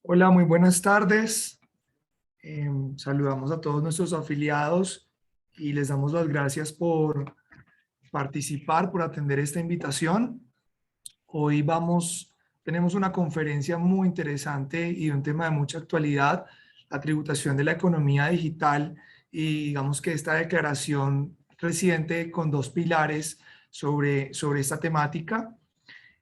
Hola, muy buenas tardes. Saludamos a todos nuestros afiliados y les damos las gracias por participar, por atender esta invitación. Hoy tenemos una conferencia muy interesante y un tema de mucha actualidad, la tributación de la economía digital, y digamos que esta declaración reciente con dos pilares sobre esta temática.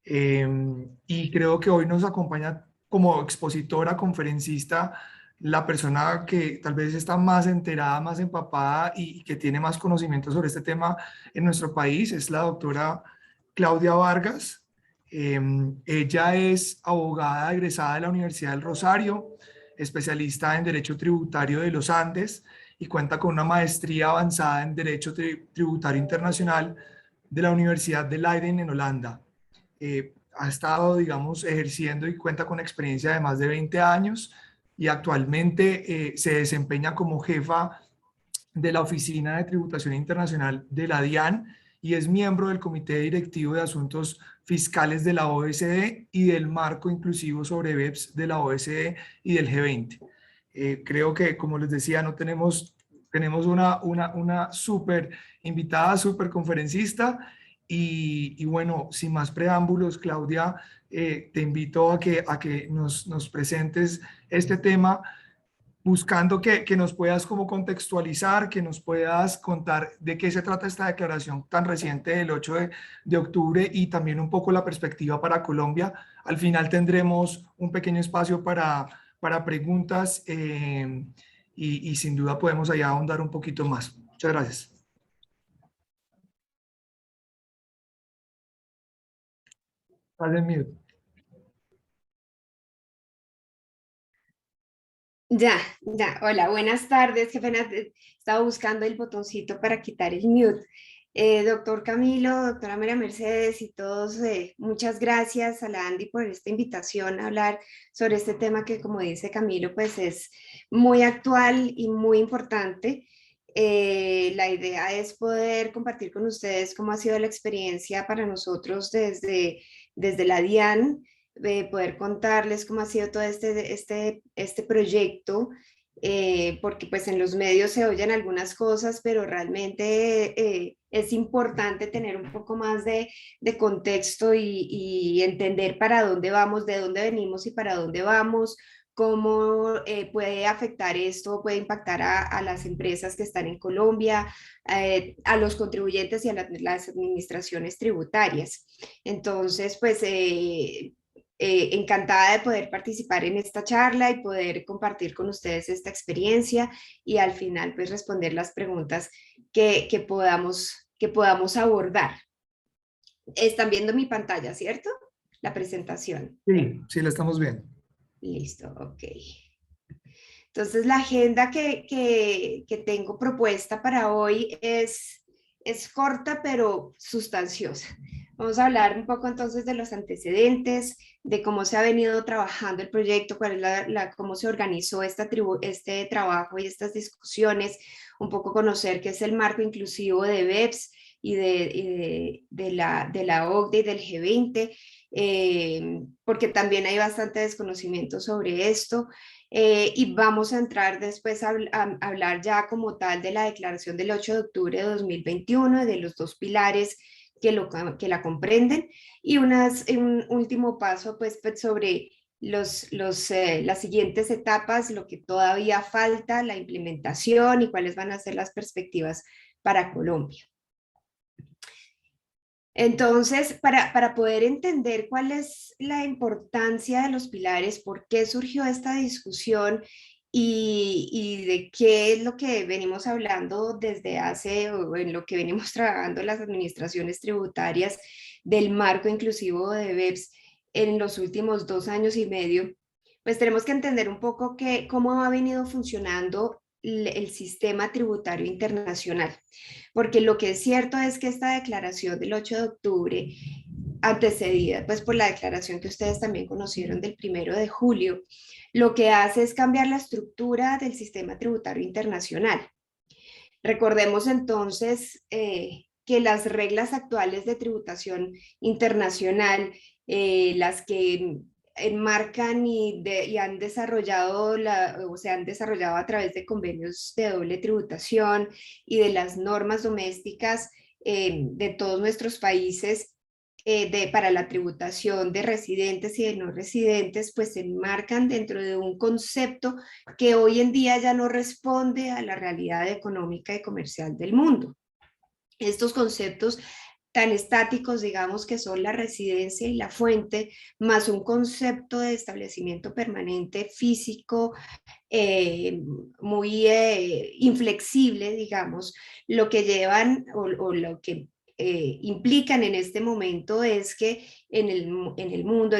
Y creo que hoy nos acompaña como expositora, conferencista, la persona que tal vez está más enterada, más empapada y que tiene más conocimiento sobre este tema en nuestro país, es la doctora Claudia Vargas. Ella es abogada egresada de la Universidad del Rosario, especialista en Derecho Tributario de los Andes y cuenta con una maestría avanzada en Derecho Tributario Internacional de la Universidad de Leiden en Holanda. Ha estado, digamos, ejerciendo y cuenta con experiencia de más de 20 años y actualmente se desempeña como jefa de la Oficina de Tributación Internacional de la DIAN y es miembro del Comité Directivo de Asuntos Fiscales de la OECD y del Marco Inclusivo sobre BEPS de la OECD y del G20. Creo que, como les decía, no tenemos una súper invitada, súper conferencista y bueno, sin más preámbulos, Claudia, te invito a que nos presentes este tema buscando que nos puedas como contextualizar, que nos puedas contar de qué se trata esta declaración tan reciente del 8 de octubre y también un poco la perspectiva para Colombia. Al final tendremos un pequeño espacio para preguntas y sin duda podemos allá ahondar un poquito más. Muchas gracias. Estás en mute. Ya, ya, hola, buenas tardes. Qué pena, estaba buscando el botoncito para quitar el mute. Doctor Camilo, doctora María Mercedes y todos, muchas gracias a la Andy por esta invitación a hablar sobre este tema que, como dice Camilo, pues es muy actual y muy importante. La idea es poder compartir con ustedes cómo ha sido la experiencia para nosotros desde la DIAN, poder contarles cómo ha sido todo este proyecto, porque pues en los medios se oyen algunas cosas, pero realmente es importante tener un poco más de contexto y entender para dónde vamos, de dónde venimos y para dónde vamos, cómo puede afectar esto, puede impactar a las empresas que están en Colombia, a los contribuyentes y a las administraciones tributarias. Entonces, pues encantada de poder participar en esta charla y poder compartir con ustedes esta experiencia y al final pues responder las preguntas que podamos abordar. Están viendo mi pantalla, ¿cierto? La presentación. Sí, sí, la estamos viendo. Listo, ok. Entonces, la agenda que tengo propuesta para hoy es corta pero sustanciosa. Vamos a hablar un poco entonces de los antecedentes, de cómo se ha venido trabajando el proyecto, cuál es cómo se organizó este trabajo y estas discusiones, un poco conocer qué es el marco inclusivo de BEPS y de la OCDE y del G20, porque también hay bastante desconocimiento sobre esto. Y vamos a entrar después a hablar ya como tal de la declaración del 8 de octubre de 2021, de los dos pilares que la comprenden, y un último paso pues sobre las siguientes etapas, lo que todavía falta, la implementación y cuáles van a ser las perspectivas para Colombia. Entonces, para poder entender cuál es la importancia de los pilares, por qué surgió esta discusión y de qué es lo que venimos hablando desde hace, o en lo que venimos trabajando las administraciones tributarias del marco inclusivo de BEPS en los últimos 2 años y medio, pues tenemos que entender un poco cómo ha venido funcionando el sistema tributario internacional, porque lo que es cierto es que esta declaración del 8 de octubre, antecedida pues por la declaración que ustedes también conocieron del 1 de julio, lo que hace es cambiar la estructura del sistema tributario internacional. Recordemos entonces que las reglas actuales de tributación internacional, las que enmarcan y han desarrollado o se han desarrollado a través de convenios de doble tributación y de las normas domésticas de todos nuestros países para la tributación de residentes y de no residentes, pues se enmarcan dentro de un concepto que hoy en día ya no responde a la realidad económica y comercial del mundo. Estos conceptos tan estáticos, digamos, que son la residencia y la fuente, más un concepto de establecimiento permanente físico muy inflexible, digamos, lo que llevan o lo que implican en este momento es que en el mundo,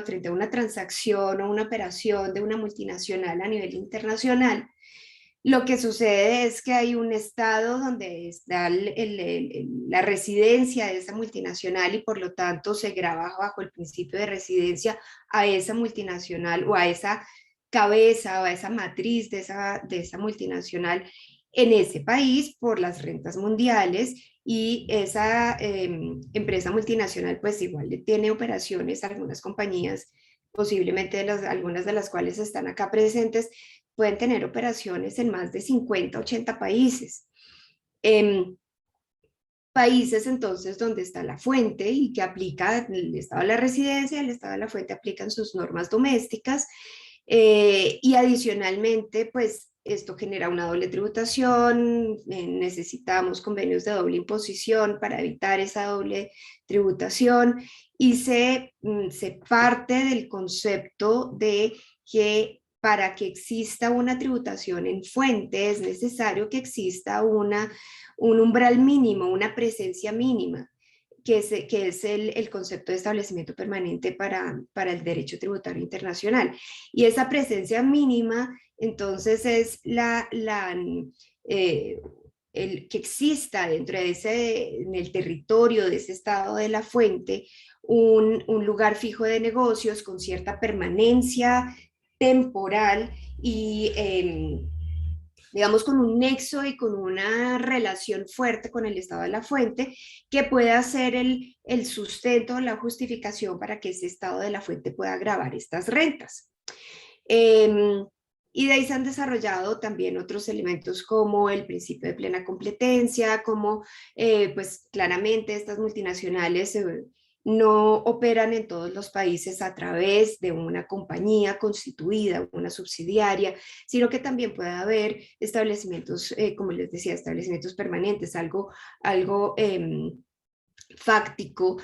frente a una transacción o una operación de una multinacional a nivel internacional, lo que sucede es que hay un estado donde está la residencia de esa multinacional y por lo tanto se graba bajo el principio de residencia a esa multinacional o a esa cabeza o a esa matriz de esa multinacional en ese país por las rentas mundiales y esa empresa multinacional pues igual tiene operaciones, algunas compañías, posiblemente algunas de las cuales están acá presentes, pueden tener operaciones en más de 50, 80 países. Países entonces donde está la fuente y que aplica el estado de la residencia, el estado de la fuente aplican sus normas domésticas y adicionalmente pues esto genera una doble tributación, necesitamos convenios de doble imposición para evitar esa doble tributación y se parte del concepto de que para que exista una tributación en fuente es necesario que exista un umbral mínimo, una presencia mínima, que es el concepto de establecimiento permanente para el derecho tributario internacional. Y esa presencia mínima, entonces, es el que exista dentro de en el territorio de ese estado de la fuente, un lugar fijo de negocios con cierta permanencia temporal y digamos, con un nexo y con una relación fuerte con el estado de la fuente, que pueda ser el sustento, la justificación para que ese estado de la fuente pueda gravar estas rentas. Y de ahí se han desarrollado también otros elementos como el principio de plena competencia, como pues claramente estas multinacionales no operan en todos los países a través de una compañía constituida, una subsidiaria, sino que también puede haber establecimientos, como les decía, establecimientos permanentes, algo fáctico,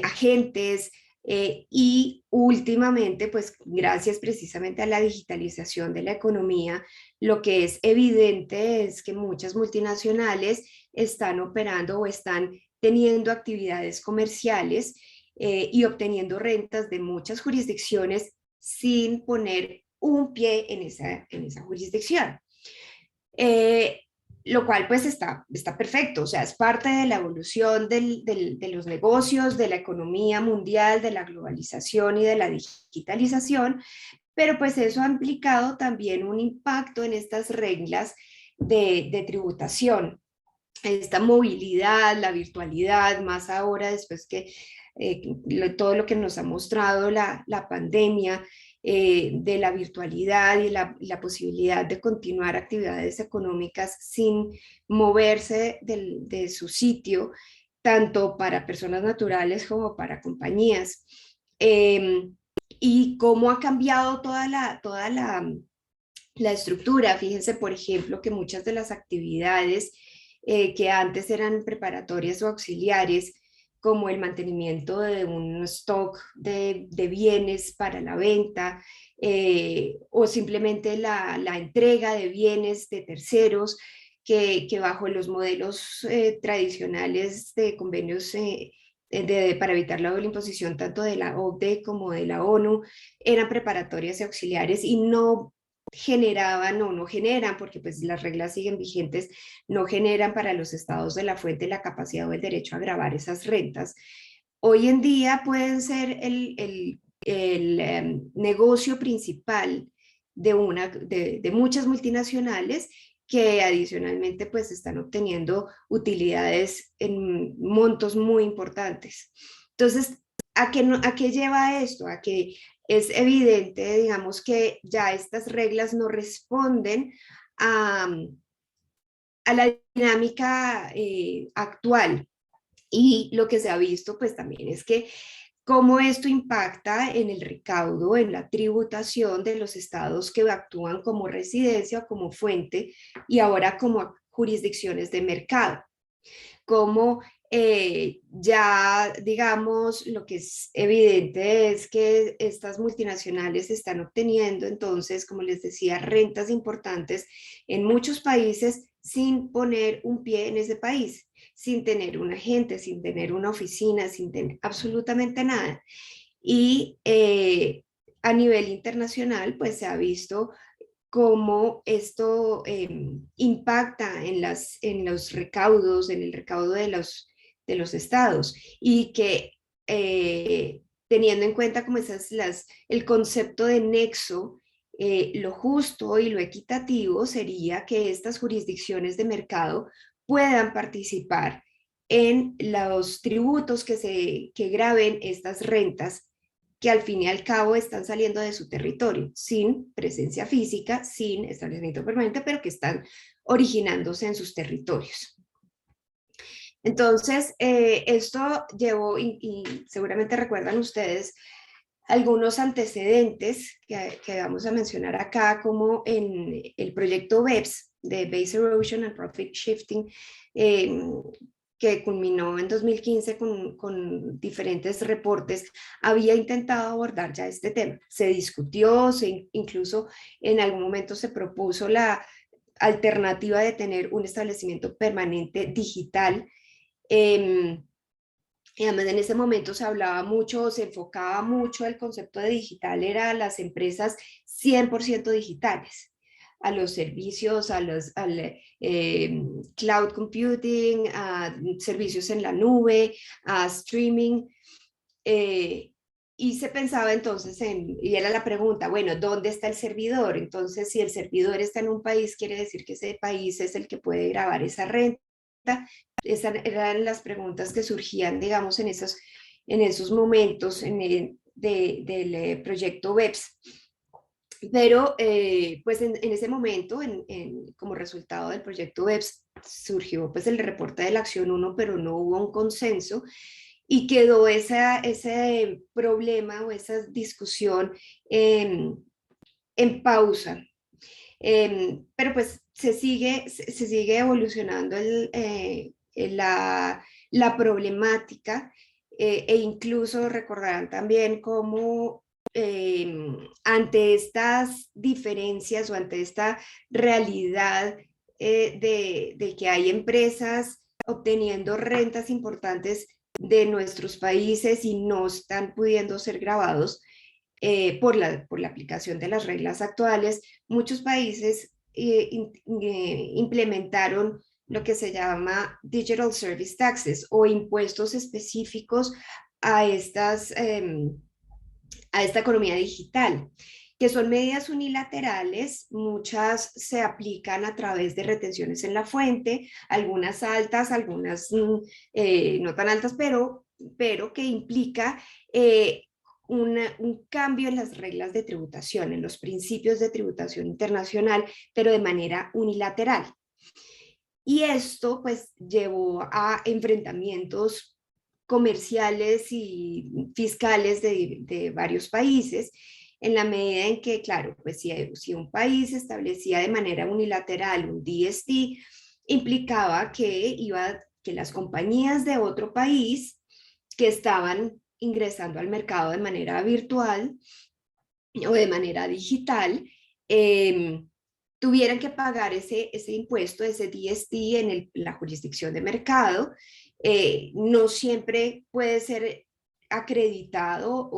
agentes, y últimamente, pues gracias precisamente a la digitalización de la economía, lo que es evidente es que muchas multinacionales están operando o están teniendo actividades comerciales y obteniendo rentas de muchas jurisdicciones sin poner un pie en esa jurisdicción. Lo cual pues está perfecto, o sea, es parte de la evolución de los negocios, de la economía mundial, de la globalización y de la digitalización, pero pues eso ha implicado también un impacto en estas reglas de tributación, esta movilidad, la virtualidad, más ahora después que todo lo que nos ha mostrado la pandemia, de la virtualidad y la posibilidad de continuar actividades económicas sin moverse de su sitio, tanto para personas naturales como para compañías. Y cómo ha cambiado toda la estructura. Fíjense, por ejemplo, que muchas de las actividades que antes eran preparatorias o auxiliares, como el mantenimiento de un stock de bienes para la venta, o simplemente la entrega de bienes de terceros, que bajo los modelos tradicionales de convenios para evitar la doble imposición tanto de la OCDE como de la ONU, eran preparatorias y auxiliares y no generaban o no generan, porque pues las reglas siguen vigentes, no generan para los estados de la fuente la capacidad o el derecho a gravar esas rentas. Hoy en día pueden ser el negocio principal de muchas multinacionales que adicionalmente pues están obteniendo utilidades en montos muy importantes. Entonces, ¿a qué lleva esto? A que es evidente, digamos, que ya estas reglas no responden a, a la dinámica actual. Y lo que se ha visto pues también es que cómo esto impacta en el recaudo, en la tributación de los estados que actúan como residencia o como fuente y ahora como jurisdicciones de mercado. Cómo ya, digamos, lo que es evidente es que estas multinacionales están obteniendo entonces, como les decía, rentas importantes en muchos países sin poner un pie en ese país, sin tener un agente, sin tener una oficina, sin tener absolutamente nada. Y a nivel internacional, pues se ha visto cómo esto impacta en los recaudos, en el recaudo de los estados y que teniendo en cuenta como el concepto de nexo, lo justo y lo equitativo sería que estas jurisdicciones de mercado puedan participar en los tributos que graben estas rentas que al fin y al cabo están saliendo de su territorio, sin presencia física, sin establecimiento permanente, pero que están originándose en sus territorios. Entonces, esto llevó, y seguramente recuerdan ustedes, algunos antecedentes que vamos a mencionar acá, como en el proyecto BEPS, de Base Erosion and Profit Shifting, que culminó en 2015 con diferentes reportes, había intentado abordar ya este tema. Se discutió, incluso en algún momento se propuso la alternativa de tener un establecimiento permanente digital. Y además en ese momento se hablaba mucho, se enfocaba mucho el concepto de digital, era las empresas 100% digitales, a los servicios, al cloud computing, a servicios en la nube, a streaming. Y se pensaba entonces y era la pregunta, bueno, ¿dónde está el servidor? Entonces, si el servidor está en un país, quiere decir que ese país es el que puede grabar esa renta. Esas eran las preguntas que surgían, digamos, en esos momentos del proyecto BEPS. Pero, pues en ese momento, como resultado del proyecto BEPS, surgió pues el reporte de la acción 1, pero no hubo un consenso y quedó ese problema o esa discusión en pausa. Pero pues se sigue evolucionando la problemática e incluso recordarán también cómo ante estas diferencias o ante esta realidad de que hay empresas obteniendo rentas importantes de nuestros países y no están pudiendo ser grabados por la aplicación de las reglas actuales, muchos países implementaron lo que se llama Digital Service Taxes o impuestos específicos a a esta economía digital, que son medidas unilaterales, muchas se aplican a través de retenciones en la fuente, algunas altas, algunas no tan altas, pero que implica un cambio en las reglas de tributación, en los principios de tributación internacional, pero de manera unilateral. Y esto pues llevó a enfrentamientos comerciales y fiscales de varios países, en la medida en que, claro, pues si un país establecía de manera unilateral un DST, implicaba que las compañías de otro país que estaban ingresando al mercado de manera virtual o de manera digital, tuvieran que pagar ese impuesto, ese DST en la jurisdicción de mercado. No siempre puede ser acreditado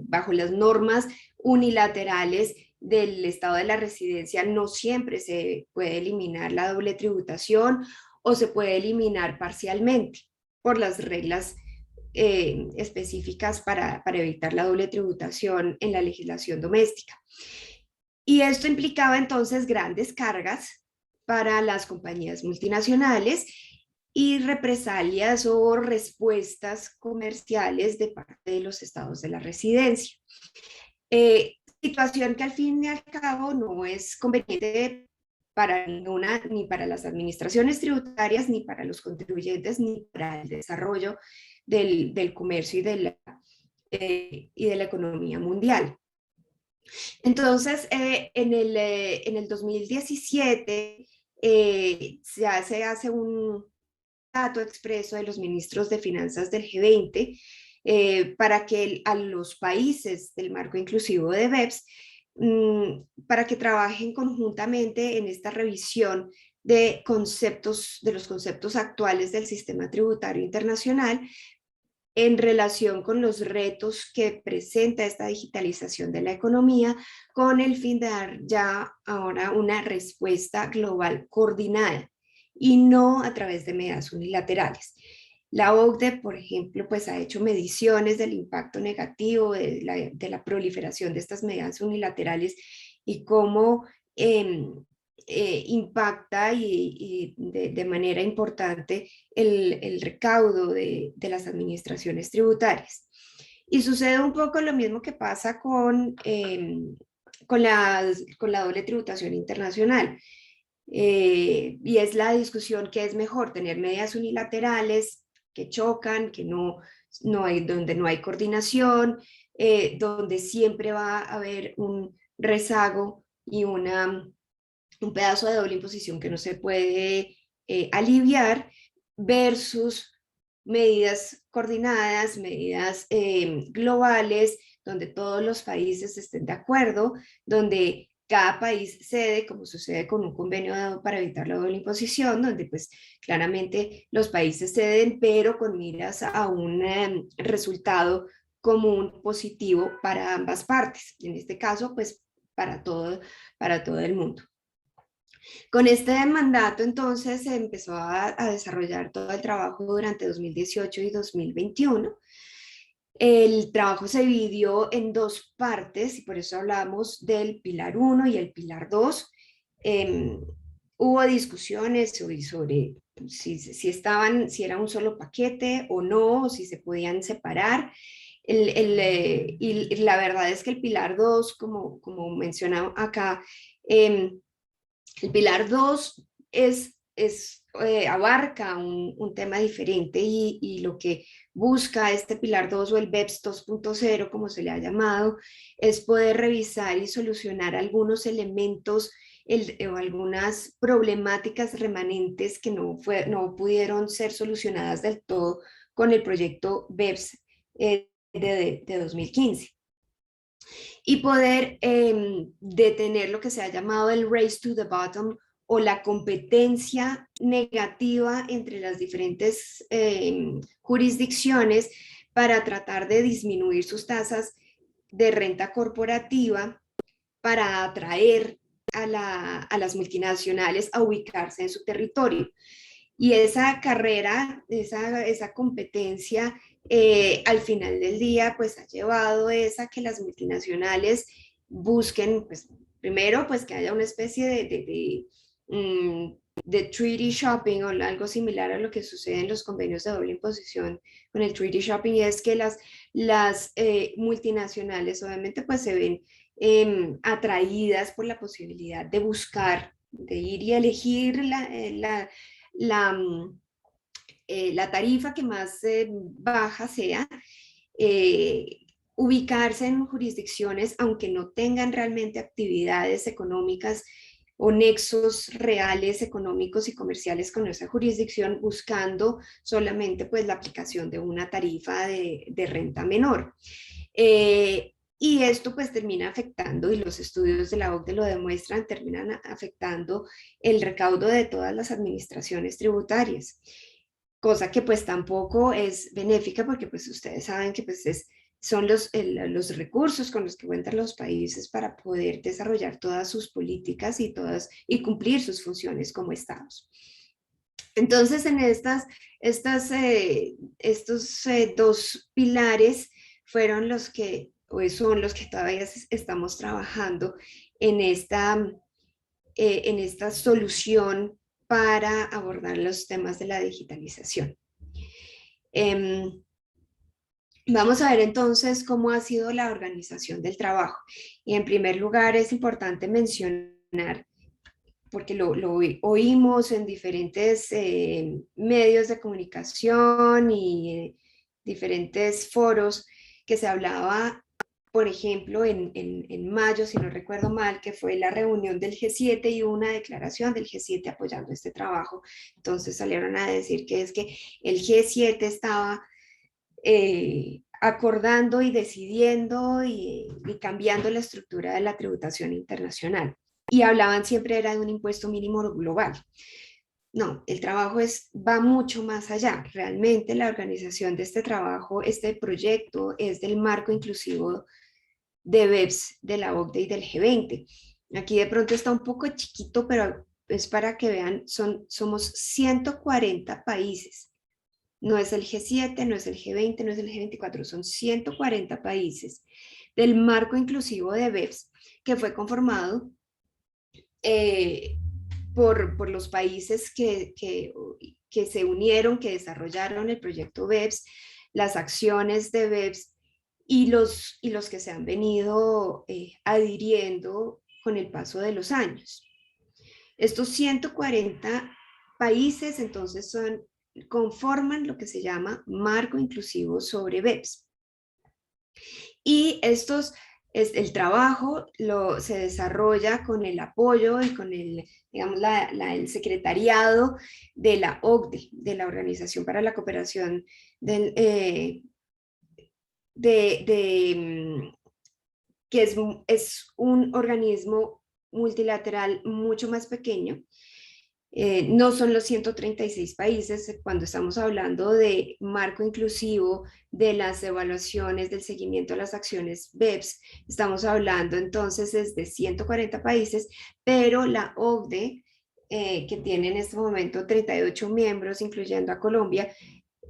bajo las normas unilaterales del estado de la residencia, no siempre se puede eliminar la doble tributación o se puede eliminar parcialmente por las reglas específicas para evitar la doble tributación en la legislación doméstica. Y esto implicaba entonces grandes cargas para las compañías multinacionales y represalias o respuestas comerciales de parte de los estados de la residencia. Situación que al fin y al cabo no es conveniente para ninguna, ni para las administraciones tributarias, ni para los contribuyentes, ni para el desarrollo del comercio y de la economía mundial. Entonces, en el 2017 se hace un dato expreso de los ministros de finanzas del G20 para que a los países del marco inclusivo de BEPS, para que trabajen conjuntamente en esta revisión de los conceptos actuales del sistema tributario internacional en relación con los retos que presenta esta digitalización de la economía, con el fin de dar ya ahora una respuesta global coordinada y no a través de medidas unilaterales. La OCDE, por ejemplo, pues ha hecho mediciones del impacto negativo de la proliferación de estas medidas unilaterales y cómo impacta y de manera importante el recaudo de las administraciones tributarias. Y sucede un poco lo mismo que pasa con la doble tributación internacional. Y es la discusión que es mejor tener medidas unilaterales que chocan, que donde no hay coordinación, donde siempre va a haber un rezago y un pedazo de doble imposición que no se puede aliviar, versus medidas coordinadas, medidas globales, donde todos los países estén de acuerdo, donde cada país cede, como sucede con un convenio dado para evitar la doble imposición, donde pues claramente los países ceden, pero con miras a un resultado común positivo para ambas partes. En este caso, pues para todo el mundo. Con este mandato entonces se empezó a desarrollar todo el trabajo durante 2018 y 2021. El trabajo se dividió en dos partes y por eso hablamos del pilar 1 y el pilar 2. Hubo discusiones sobre si era un solo paquete o no, o si se podían separar. Y la verdad es que el pilar 2, como mencionaba acá, el pilar 2 abarca un tema diferente y lo que busca este pilar 2 o el BEPS 2.0, como se le ha llamado, es poder revisar y solucionar algunos elementos o algunas problemáticas remanentes que no pudieron ser solucionadas del todo con el proyecto BEPS de 2015. Y poder detener lo que se ha llamado el race to the bottom o la competencia negativa entre las diferentes jurisdicciones para tratar de disminuir sus tasas de renta corporativa para atraer a las multinacionales a ubicarse en su territorio. Y esa carrera, esa competencia, al final del día, pues ha llevado a que las multinacionales busquen, pues primero, pues que haya una especie de treaty shopping o algo similar a lo que sucede en los convenios de doble imposición con el treaty shopping, y es que las multinacionales obviamente pues se ven atraídas por la posibilidad de buscar, de ir y elegir la tarifa que más baja sea, ubicarse en jurisdicciones aunque no tengan realmente actividades económicas o nexos reales económicos y comerciales con esa jurisdicción, buscando solamente pues la aplicación de una tarifa de renta menor. Y esto pues termina afectando, y los estudios de la OCDE lo demuestran, terminan afectando el recaudo de todas las administraciones tributarias, cosa que pues tampoco es benéfica porque pues ustedes saben que pues son los recursos con los que cuentan los países para poder desarrollar todas sus políticas y cumplir sus funciones como estados. Entonces en estos dos pilares fueron los que son los que todavía estamos trabajando en esta solución para abordar los temas de la digitalización. Vamos a ver entonces cómo ha sido la organización del trabajo. Y en primer lugar es importante mencionar, porque lo oímos en diferentes medios de comunicación y diferentes foros, que se hablaba, por ejemplo, en mayo, si no recuerdo mal, que fue la reunión del G7 y una declaración del G7 apoyando este trabajo. Entonces salieron a decir que es que el G7 estaba acordando y decidiendo y cambiando la estructura de la tributación internacional. Y hablaban siempre era de un impuesto mínimo global. No, el trabajo va mucho más allá. Realmente la organización de este trabajo, este proyecto, es del marco inclusivo de BEPS, de la OCDE y del G20. Aquí de pronto está un poco chiquito, pero es para que vean, somos 140 países. No es el G7, no es el G20, no es el G24, son 140 países del marco inclusivo de BEPS, que fue conformado por los países que se unieron, que desarrollaron el proyecto BEPS, las acciones de BEPS y los que se han venido adhiriendo con el paso de los años. Estos 140 países entonces conforman lo que se llama marco inclusivo sobre BEPS. Y el trabajo se desarrolla con el apoyo y con el secretariado de la OCDE, de la Organización para la Cooperación que es un organismo multilateral mucho más pequeño. No son los 136 países cuando estamos hablando de marco inclusivo, de las evaluaciones, del seguimiento a las acciones BEPS. Estamos hablando entonces es de 140 países, pero la OCDE, que tiene en este momento 38 miembros, incluyendo a Colombia,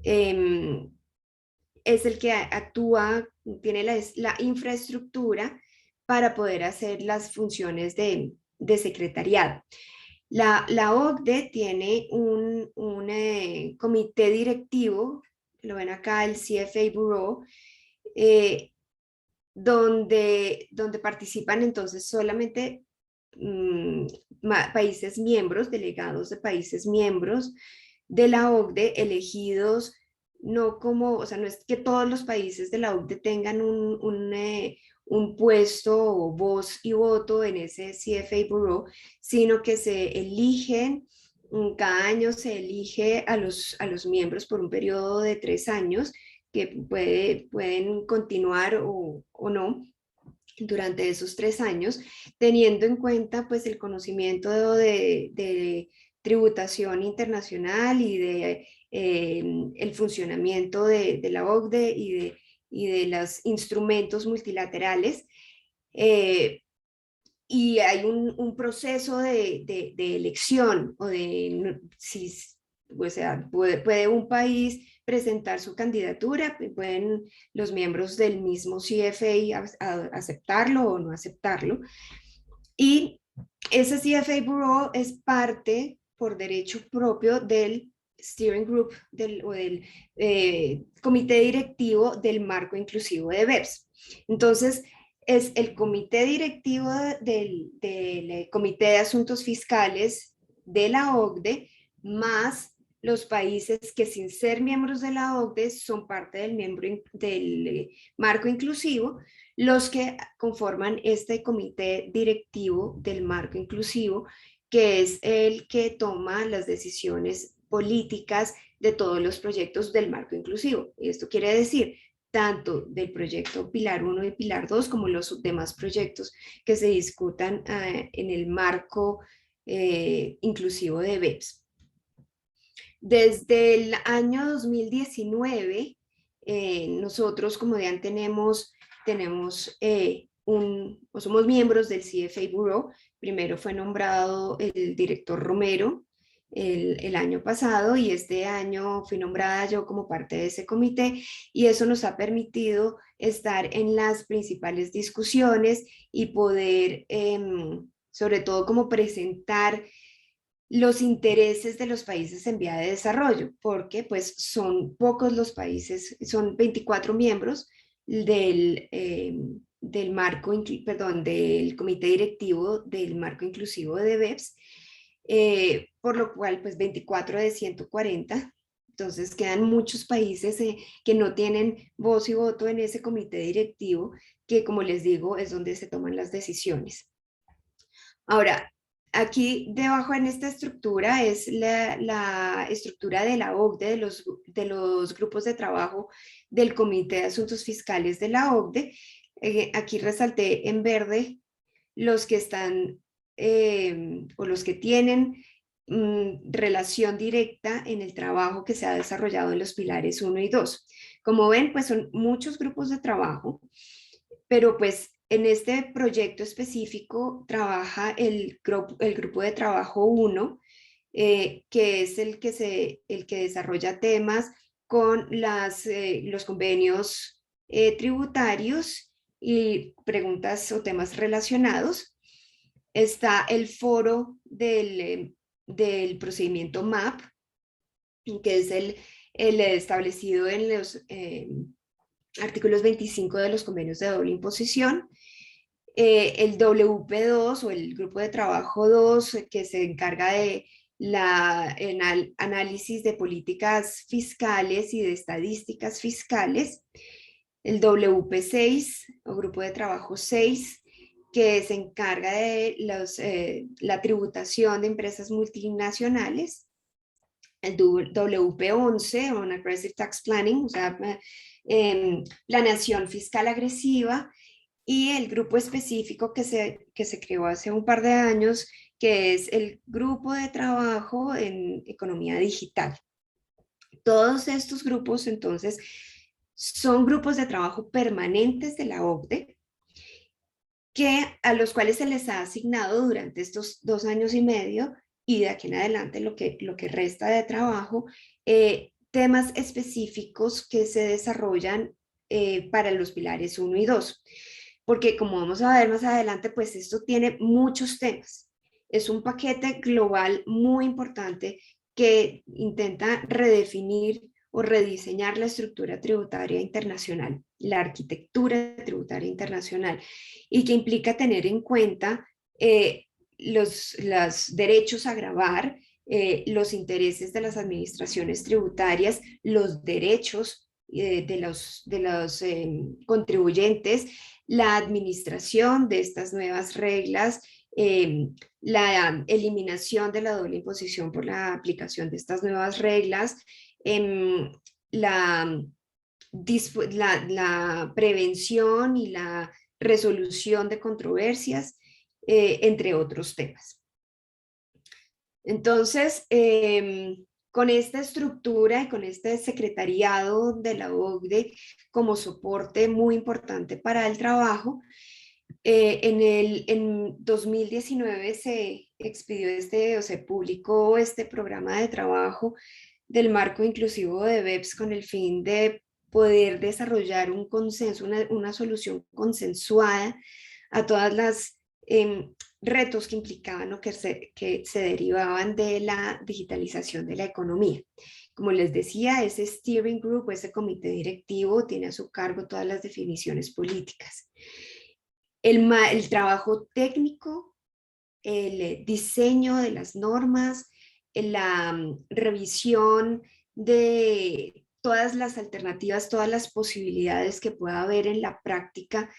es el que actúa, tiene la infraestructura para poder hacer las funciones de secretariado. La OCDE tiene un comité directivo, lo ven acá, el CFA Bureau, donde participan entonces solamente países miembros, delegados de países miembros de la OCDE, elegidos no como, o sea, no es que todos los países de la OCDE tengan un puesto o voz y voto en ese CFA Bureau, sino que se eligen, cada año se elige a los miembros por un periodo de 3 años, que pueden continuar o no durante esos 3 años, teniendo en cuenta pues el conocimiento de tributación internacional y de el funcionamiento de la OCDE y de los instrumentos multilaterales. Y hay un proceso de elección o de si, o sea, puede un país presentar su candidatura, pueden los miembros del mismo CFA aceptarlo o no aceptarlo. Y ese CFA Bureau es parte por derecho propio del Steering Group o del comité directivo del marco inclusivo de BEPS. Entonces, es el comité directivo del Comité de Asuntos Fiscales de la OCDE, más los países que sin ser miembros de la OCDE son parte del marco inclusivo, los que conforman este comité directivo del marco inclusivo, que es el que toma las decisiones políticas de todos los proyectos del marco inclusivo. Esto quiere decir tanto del proyecto Pilar 1 y Pilar 2 como los demás proyectos que se discutan en el marco inclusivo de BEPS. Desde el año 2019, nosotros como DIAN somos miembros del CFA Bureau. Primero fue nombrado el director Romero el año pasado y este año fui nombrada yo como parte de ese comité, y eso nos ha permitido estar en las principales discusiones y poder sobre todo como presentar los intereses de los países en vía de desarrollo, porque pues son pocos los países, son 24 miembros del marco, perdón, del comité directivo del marco inclusivo de BEPS, por lo cual pues 24 de 140. Entonces quedan muchos países que no tienen voz y voto en ese comité directivo, que como les digo es donde se toman las decisiones. Ahora, aquí debajo en esta estructura es la estructura de la OCDE, de los grupos de trabajo del Comité de Asuntos Fiscales de la OCDE. Aquí resalté en verde los que están o los que tienen relación directa en el trabajo que se ha desarrollado en los pilares 1 y 2. Como ven, pues son muchos grupos de trabajo, pero pues en este proyecto específico trabaja el grupo de trabajo 1, que es el que desarrolla temas con los convenios tributarios y preguntas o temas relacionados. Está el foro del procedimiento MAP, que es el establecido en los artículos 25 de los convenios de doble imposición. El WP2 o el grupo de trabajo 2, que se encarga de el análisis de políticas fiscales y de estadísticas fiscales. El WP6 o grupo de trabajo 6, que se encarga de la tributación de empresas multinacionales. El WP11 o Aggressive Tax Planning, o sea, planeación fiscal agresiva, y el grupo específico que se creó hace un par de años, que es el grupo de trabajo en economía digital. Todos estos grupos, entonces, son grupos de trabajo permanentes de la OCDE, a los cuales se les ha asignado durante estos 2 años y medio y de aquí en adelante lo que resta de trabajo, temas específicos que se desarrollan para los pilares 1 y 2. Porque como vamos a ver más adelante, pues esto tiene muchos temas. Es un paquete global muy importante que intenta redefinir o rediseñar la estructura tributaria internacional, la arquitectura tributaria internacional, y que implica tener en cuenta los derechos a gravar, los intereses de las administraciones tributarias, los derechos de los contribuyentes, la administración de estas nuevas reglas, la eliminación de la doble imposición por la aplicación de estas nuevas reglas, la, la prevención y la resolución de controversias, entre otros temas. Entonces, con esta estructura y con este secretariado de la OCDE como soporte muy importante para el trabajo, en 2019 se expidió o se publicó este programa de trabajo del marco inclusivo de BEPS con el fin de poder desarrollar un consenso, una solución consensuada a todas las retos que implicaban o que se derivaban de la digitalización de la economía. Como les decía, ese steering group, ese comité directivo, tiene a su cargo todas las definiciones políticas. El trabajo técnico, el diseño de las normas, la revisión de todas las alternativas, todas las posibilidades que pueda haber en la práctica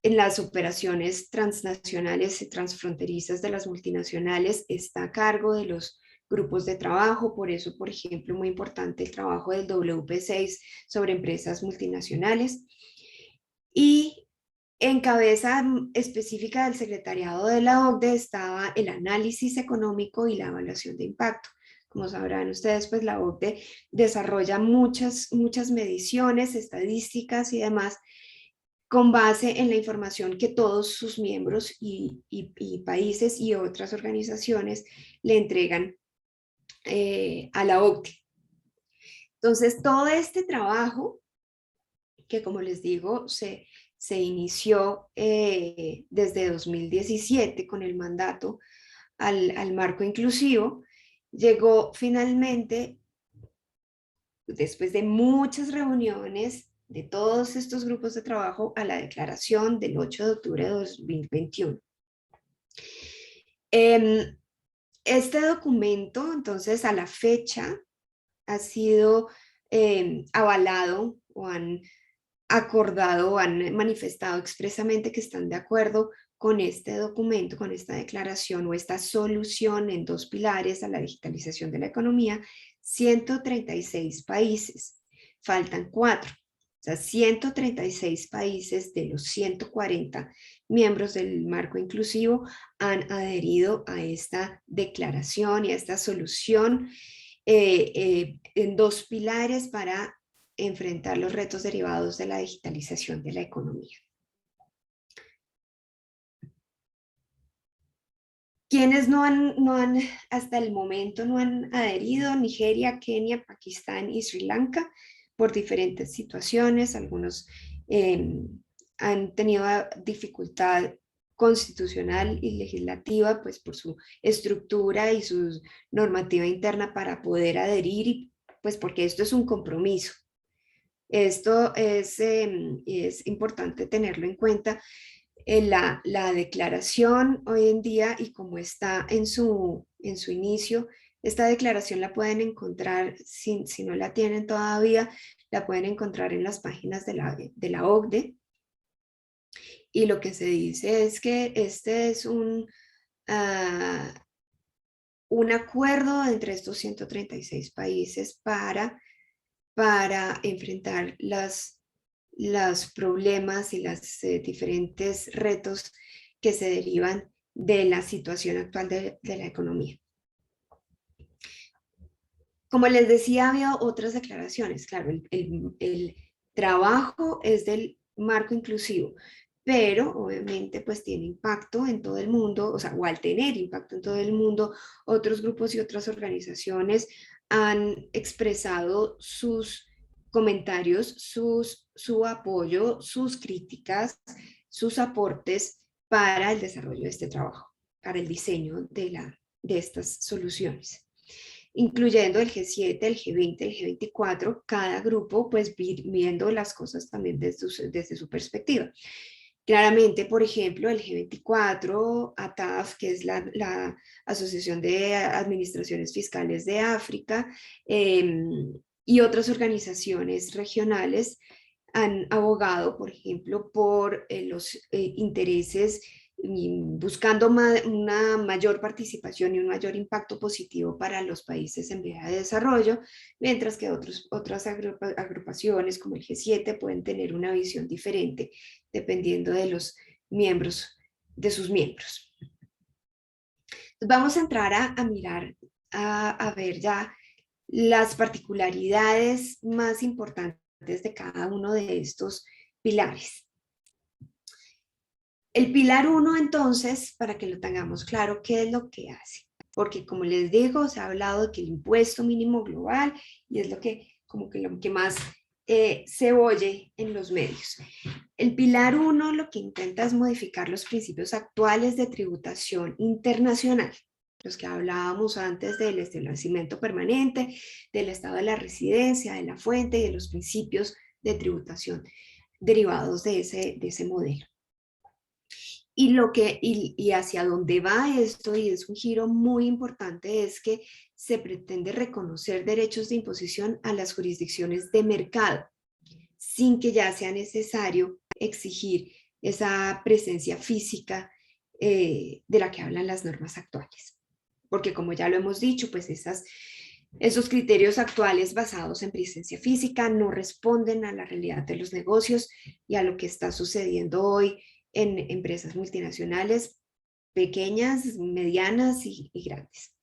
en las operaciones transnacionales y transfronterizas de las multinacionales, está a cargo de los grupos de trabajo. Por eso, por ejemplo, muy importante el trabajo del WP6 sobre empresas multinacionales. Y en cabeza específica del secretariado de la OCDE estaba el análisis económico y la evaluación de impacto. Como sabrán ustedes, pues la OCDE desarrolla muchas mediciones, estadísticas y demás con base en la información que todos sus miembros y países y otras organizaciones le entregan a la OCDE. Entonces, todo este trabajo, que como les digo, se inició desde 2017 con el mandato al marco inclusivo, llegó finalmente, después de muchas reuniones de todos estos grupos de trabajo, a la declaración del 8 de octubre de 2021. Este documento, entonces, a la fecha, ha sido avalado o han acordado o han manifestado expresamente que están de acuerdo con este documento, con esta declaración o esta solución en 2 pilares a la digitalización de la economía, 136 países. Faltan 4. O sea, 136 países de los 140 miembros del marco inclusivo han adherido a esta declaración y a esta solución en 2 pilares para enfrentar los retos derivados de la digitalización de la economía. Quienes no han, hasta el momento no han adherido: Nigeria, Kenia, Pakistán y Sri Lanka, por diferentes situaciones. Algunos han tenido dificultad constitucional y legislativa, pues por su estructura y su normativa interna para poder adherir, y pues porque esto es un compromiso. Esto es importante tenerlo en cuenta. La declaración hoy en día, y como está en su inicio, esta declaración la pueden encontrar, si no la tienen todavía, la pueden encontrar en las páginas de la OCDE. Y lo que se dice es que este es un acuerdo entre estos 136 países para enfrentar los problemas y los diferentes retos que se derivan de la situación actual de la economía. Como les decía, había otras declaraciones. Claro, el trabajo es del marco inclusivo, pero obviamente pues tiene impacto en todo el mundo, o sea, o al tener impacto en todo el mundo, otros grupos y otras organizaciones han expresado sus comentarios, su apoyo, sus críticas, sus aportes para el desarrollo de este trabajo, para el diseño de estas soluciones, incluyendo el G7, el G20, el G24, cada grupo pues viendo las cosas también desde su perspectiva. Claramente, por ejemplo, el G24, ATAF, que es la Asociación de Administraciones Fiscales de África, y otras organizaciones regionales han abogado, por ejemplo, por los intereses, buscando una mayor participación y un mayor impacto positivo para los países en vía de desarrollo, mientras que otras agrupaciones como el G7 pueden tener una visión diferente dependiendo de los miembros, de sus miembros. Entonces vamos a entrar a mirar, a ver ya las particularidades más importantes de cada uno de estos pilares. El pilar 1, entonces, para que lo tengamos claro, ¿qué es lo que hace? Porque como les digo, se ha hablado de que el impuesto mínimo global, y es lo que más se oye en los medios. El pilar 1 lo que intenta es modificar los principios actuales de tributación internacional, los que hablábamos antes del establecimiento permanente, del estado de la residencia, de la fuente y de los principios de tributación derivados de ese modelo. Y hacia dónde va esto, y es un giro muy importante, es que se pretende reconocer derechos de imposición a las jurisdicciones de mercado, sin que ya sea necesario exigir esa presencia física de la que hablan las normas actuales. Porque como ya lo hemos dicho, pues esos criterios actuales basados en presencia física no responden a la realidad de los negocios y a lo que está sucediendo hoy en empresas multinacionales pequeñas, medianas y grandes.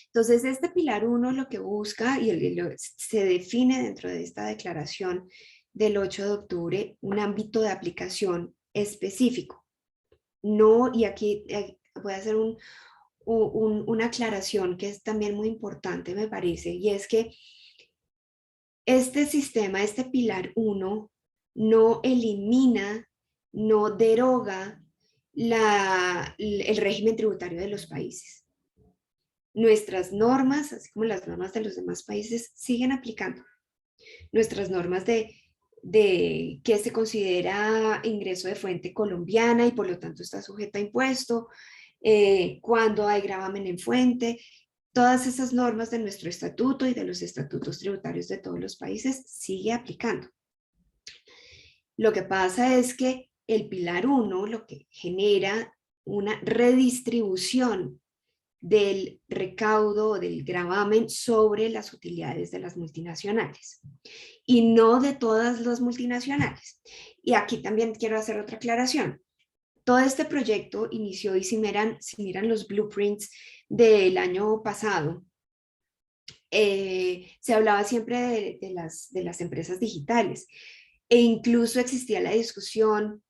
Entonces, este pilar 1 lo que busca y se define dentro de esta declaración del 8 de octubre un ámbito de aplicación específico. No, y aquí voy a hacer una aclaración que es también muy importante, me parece, y es que este sistema, este pilar 1, no elimina, no deroga, el régimen tributario de los países. Nuestras normas, así como las normas de los demás países, siguen aplicando. Nuestras normas de qué se considera ingreso de fuente colombiana y por lo tanto está sujeta a impuesto, cuándo hay gravamen en fuente, todas esas normas de nuestro estatuto y de los estatutos tributarios de todos los países sigue aplicando. Lo que pasa es que el Pilar 1 lo que genera una redistribución del recaudo o del gravamen sobre las utilidades de las multinacionales y no de todas las multinacionales. Y aquí también quiero hacer otra aclaración. Todo este proyecto inició, y si miran los blueprints del año pasado, se hablaba siempre de las empresas digitales e incluso existía la discusión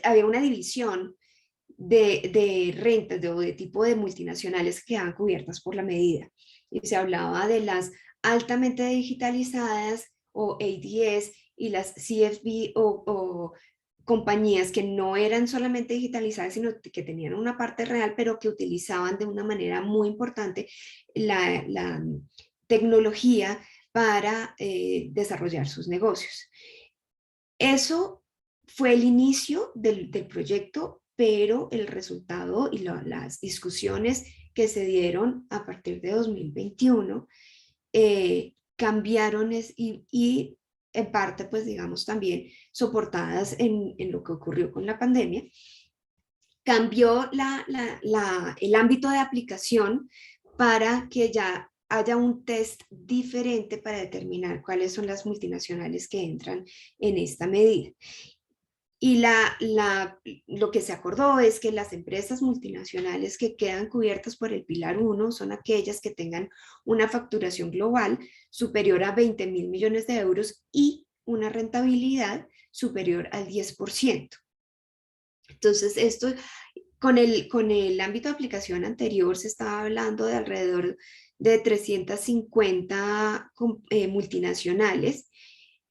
había una división de rentas o de tipo de multinacionales que quedaban cubiertas por la medida. Y se hablaba de las altamente digitalizadas o ADS y las CFB o compañías que no eran solamente digitalizadas, sino que tenían una parte real, pero que utilizaban de una manera muy importante la tecnología para desarrollar sus negocios. Eso fue el inicio del proyecto, pero el resultado y las discusiones que se dieron a partir de 2021 cambiaron y en parte, pues digamos, también soportadas en lo que ocurrió con la pandemia, cambió el ámbito de aplicación para que ya haya un test diferente para determinar cuáles son las multinacionales que entran en esta medida. Y lo que se acordó es que las empresas multinacionales que quedan cubiertas por el Pilar 1 son aquellas que tengan una facturación global superior a 20.000 millones de euros y una rentabilidad superior al 10%. Entonces, esto con el ámbito de aplicación anterior se estaba hablando de alrededor de 350 multinacionales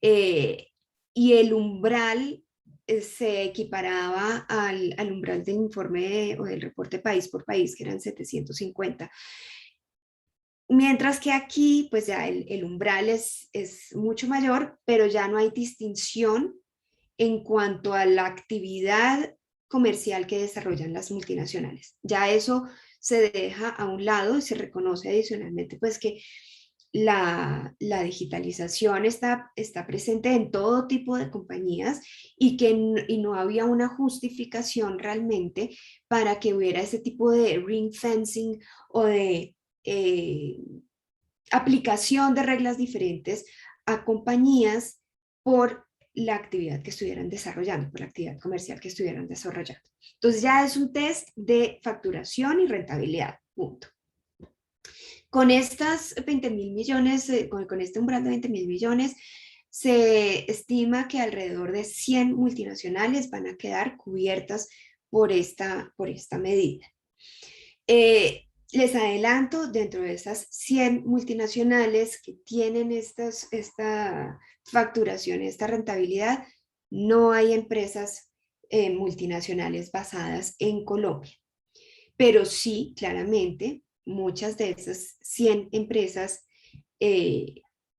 y el umbral se equiparaba al umbral del informe o del reporte país por país, que eran 750. Mientras que aquí, pues ya el umbral es mucho mayor, pero ya no hay distinción en cuanto a la actividad comercial que desarrollan las multinacionales. Ya eso se deja a un lado y se reconoce adicionalmente pues que la digitalización está presente en todo tipo de compañías y que no había una justificación realmente para que hubiera ese tipo de ring fencing o de aplicación de reglas diferentes a compañías por la actividad que estuvieran desarrollando, por la actividad comercial que estuvieran desarrollando. Entonces ya es un test de facturación y rentabilidad, punto. Con estas 20.000 millones, con este umbral de 20.000 millones, se estima que alrededor de 100 multinacionales van a quedar cubiertas por esta medida. Les adelanto, dentro de esas 100 multinacionales que tienen esta facturación, esta rentabilidad, no hay empresas multinacionales basadas en Colombia. Pero sí, claramente, muchas de esas 100 empresas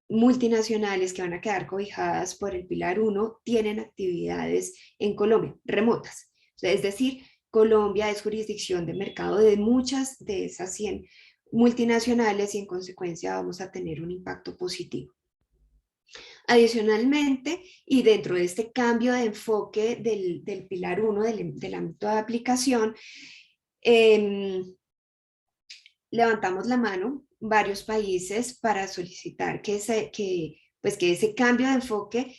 multinacionales que van a quedar cobijadas por el Pilar 1 tienen actividades en Colombia, remotas. O sea, es decir, Colombia es jurisdicción de mercado de muchas de esas 100 multinacionales y en consecuencia vamos a tener un impacto positivo. Adicionalmente, y dentro de este cambio de enfoque del Pilar 1, del ámbito de aplicación, levantamos la mano varios países para solicitar que ese cambio de enfoque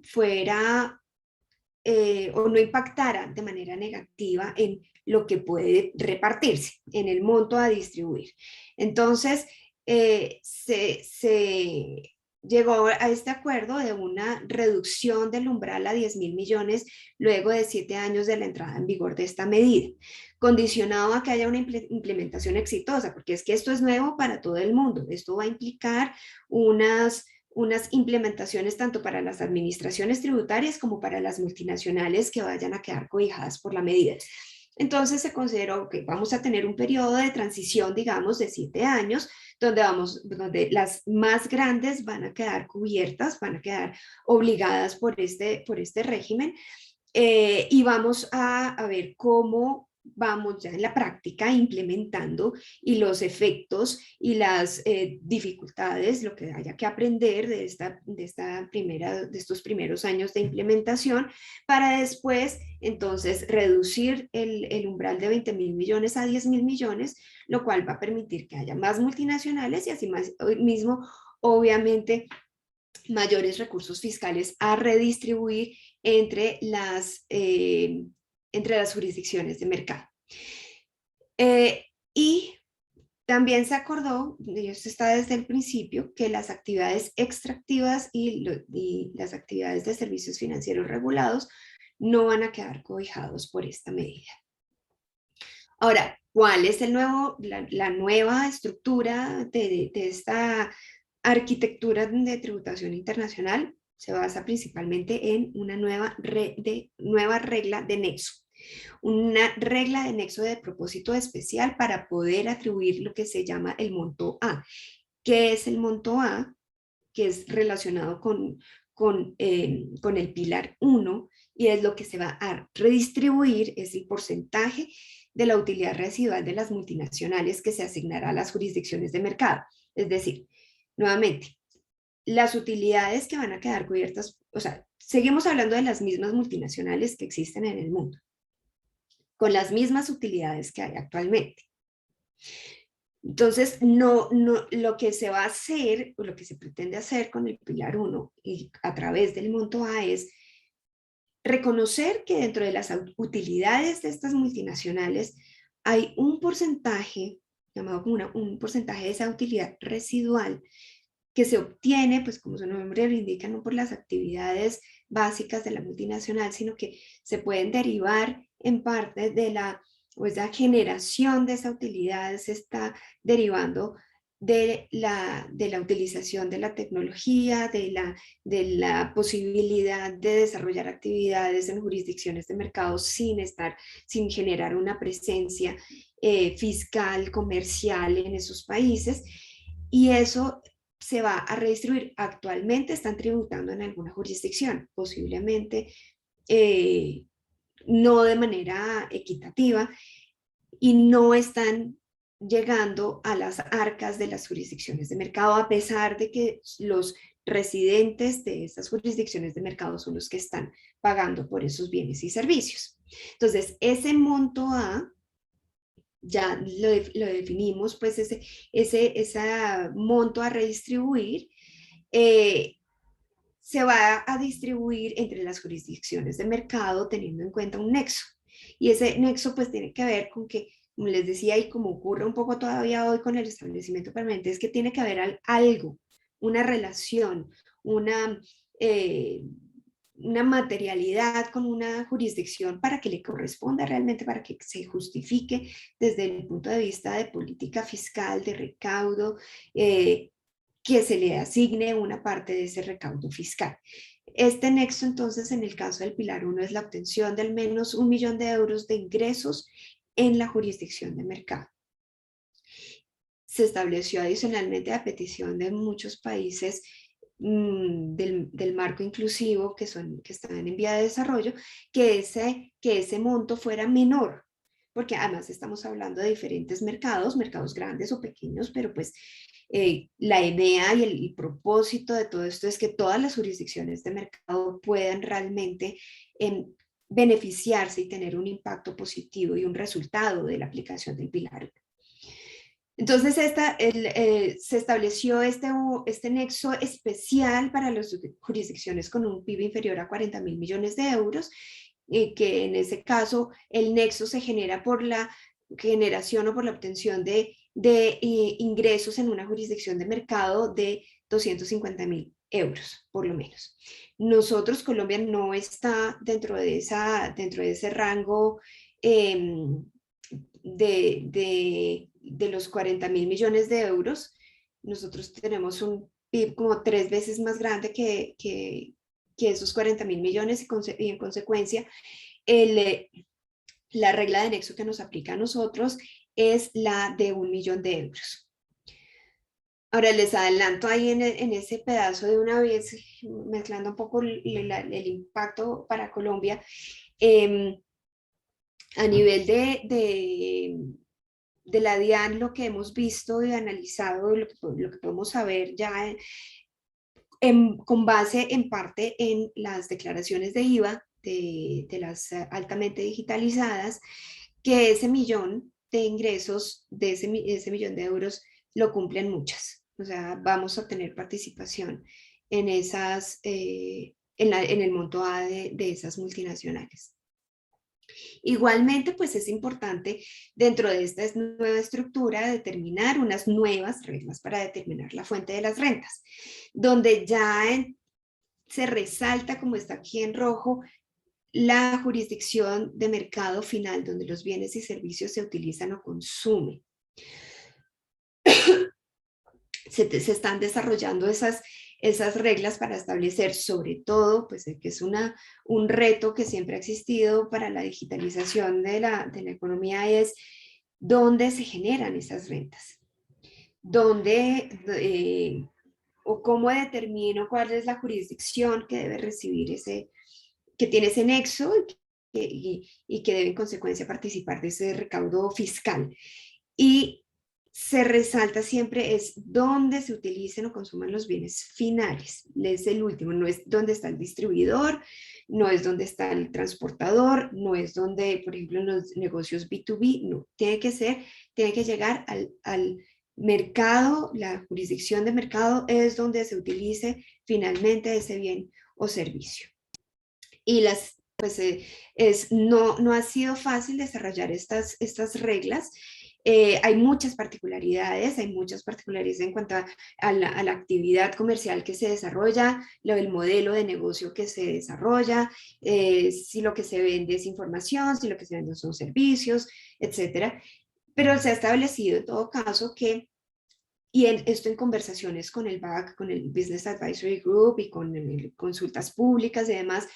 fuera o no impactara de manera negativa en lo que puede repartirse, en el monto a distribuir. Entonces, se llegó a este acuerdo de una reducción del umbral a 10.000 millones luego de 7 años de la entrada en vigor de esta medida, condicionado a que haya una implementación exitosa, porque es que esto es nuevo para todo el mundo. Esto va a implicar unas unas implementaciones tanto para las administraciones tributarias como para las multinacionales que vayan a quedar cobijadas por la medida. Entonces se consideró que vamos a tener un periodo de transición, digamos, de 7 años, donde las más grandes van a quedar cubiertas, van a quedar obligadas por este régimen, y vamos a ver cómo vamos ya en la práctica implementando y los efectos y las dificultades, lo que haya que aprender de de estos primeros años de implementación, para después entonces reducir el umbral de 20.000 millones a 10.000 millones, lo cual va a permitir que haya más multinacionales y así mismo, obviamente, mayores recursos fiscales a redistribuir entre las jurisdicciones de mercado. Y también se acordó, y esto está desde el principio, que las actividades extractivas y las actividades de servicios financieros regulados no van a quedar cobijados por esta medida. Ahora, ¿cuál es la nueva estructura de esta arquitectura de tributación internacional? Se basa principalmente en una nueva regla de nexo. Una regla de nexo de propósito especial para poder atribuir lo que se llama el monto A. ¿Qué es el monto A? Que es relacionado con el pilar 1, y es lo que se va a redistribuir, es el porcentaje de la utilidad residual de las multinacionales que se asignará a las jurisdicciones de mercado. Es decir, nuevamente, las utilidades que van a quedar cubiertas, o sea, seguimos hablando de las mismas multinacionales que existen en el mundo, con las mismas utilidades que hay actualmente. Entonces, lo que se va a hacer, o lo que se pretende hacer con el pilar 1 y a través del monto A, es reconocer que dentro de las utilidades de estas multinacionales hay un porcentaje, llamado como un porcentaje de esa utilidad residual, que se obtiene, pues como su nombre lo indica, no por las actividades básicas de la multinacional, sino que se pueden derivar en parte de la generación de esa utilidad, se está derivando de la utilización de la tecnología, de la posibilidad de desarrollar actividades en jurisdicciones de mercado sin generar una presencia fiscal, comercial en esos países, y eso se va a redistribuir. Actualmente están tributando en alguna jurisdicción, posiblemente no de manera equitativa, y no están llegando a las arcas de las jurisdicciones de mercado, a pesar de que los residentes de estas jurisdicciones de mercado son los que están pagando por esos bienes y servicios. Entonces, ese monto A, ya lo definimos, pues ese monto a redistribuir, se va a distribuir entre las jurisdicciones de mercado teniendo en cuenta un nexo. Y ese nexo pues tiene que ver con que, como les decía, y como ocurre un poco todavía hoy con el establecimiento permanente, es que tiene que haber algo, una relación, eh, una materialidad con una jurisdicción para que le corresponda realmente, para que se justifique desde el punto de vista de política fiscal, de recaudo, que se le asigne una parte de ese recaudo fiscal. Este nexo, entonces, en el caso del Pilar 1, es la obtención de al menos 1 millón de euros de ingresos en la jurisdicción de mercado. Se estableció adicionalmente, a petición de muchos países del marco inclusivo que están en vía de desarrollo, que ese monto fuera menor, porque además estamos hablando de diferentes mercados grandes o pequeños, pero pues la idea y el propósito de todo esto es que todas las jurisdicciones de mercado puedan realmente beneficiarse y tener un impacto positivo y un resultado de la aplicación del Pilar. Entonces, se estableció este nexo especial para las jurisdicciones con un PIB inferior a 40.000 millones de euros, que en ese caso el nexo se genera por la generación o por la obtención de ingresos en una jurisdicción de mercado de 250.000 euros, por lo menos. Nosotros, Colombia, no está dentro de ese rango de los 40.000 millones de euros. Nosotros tenemos PIB como 3 veces más grande que esos 40.000 millones y en consecuencia la regla de nexo que nos aplica a nosotros es la de 1.000.000 de euros. Ahora les adelanto ahí en ese pedazo de una vez, mezclando un poco el impacto para Colombia. A nivel de la DIAN, lo que hemos visto y analizado, lo que podemos saber ya con base en parte en las declaraciones de IVA de las altamente digitalizadas, que ese millón de ingresos, de ese millón de euros, lo cumplen muchas. O sea, vamos a tener participación en esas, en el monto A de esas multinacionales. Igualmente, pues es importante dentro de esta nueva estructura determinar unas nuevas reglas para determinar la fuente de las rentas, donde ya se resalta, como está aquí en rojo, la jurisdicción de mercado final, donde los bienes y servicios se utilizan o consumen. Se están desarrollando esas reglas para establecer, sobre todo, pues que es un reto que siempre ha existido para la digitalización de la economía, es dónde se generan esas rentas, dónde o cómo determino cuál es la jurisdicción que debe recibir que tiene ese nexo y que debe en consecuencia participar de ese recaudo fiscal. Y se resalta siempre es dónde se utilicen o consuman los bienes finales. Es el último, no es dónde está el distribuidor, no es dónde está el transportador, no es donde, por ejemplo, en los negocios B2B, no. Tiene que llegar al mercado, la jurisdicción de mercado es donde se utilice finalmente ese bien o servicio. Y no ha sido fácil desarrollar estas reglas. Hay muchas particularidades en cuanto a la actividad comercial que se desarrolla, el modelo de negocio que se desarrolla, si lo que se vende es información, si lo que se vende son servicios, etcétera. Pero se ha establecido en todo caso que, y esto en conversaciones con el BAC, con el Business Advisory Group y con consultas públicas y demás,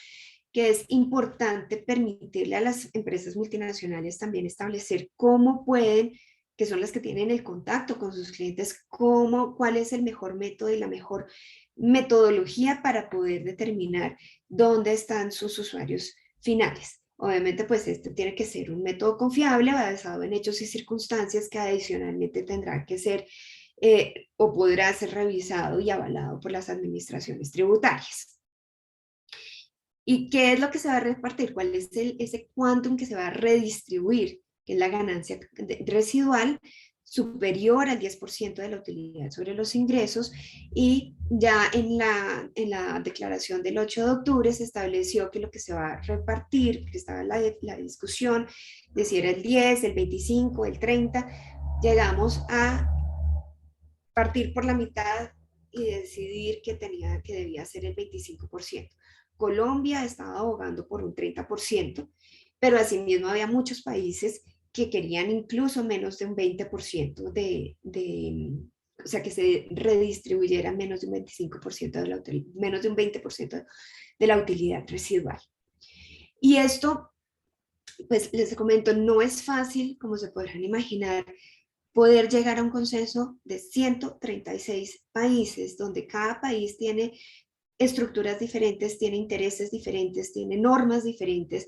que es importante permitirle a las empresas multinacionales también establecer cómo pueden, que son las que tienen el contacto con sus clientes, cuál es el mejor método y la mejor metodología para poder determinar dónde están sus usuarios finales. Obviamente, pues este tiene que ser un método confiable, basado en hechos y circunstancias que adicionalmente tendrá que ser o podrá ser revisado y avalado por las administraciones tributarias. ¿Y qué es lo que se va a repartir? ¿Cuál es ese quantum que se va a redistribuir? Que es la ganancia residual superior al 10% de la utilidad sobre los ingresos, y ya en la declaración del 8 de octubre se estableció que lo que se va a repartir, que estaba la discusión de si era el 10, el 25, el 30, llegamos a partir por la mitad y decidir que debía ser el 25%. Colombia estaba abogando por un 30%, pero asimismo había muchos países que querían incluso menos de un 20% o sea, que se redistribuyera menos de un 25% menos de un 20% de la utilidad residual. Y esto, pues les comento, no es fácil, como se podrán imaginar, poder llegar a un consenso de 136 países, donde cada país tiene estructuras diferentes, tiene intereses diferentes, tiene normas diferentes,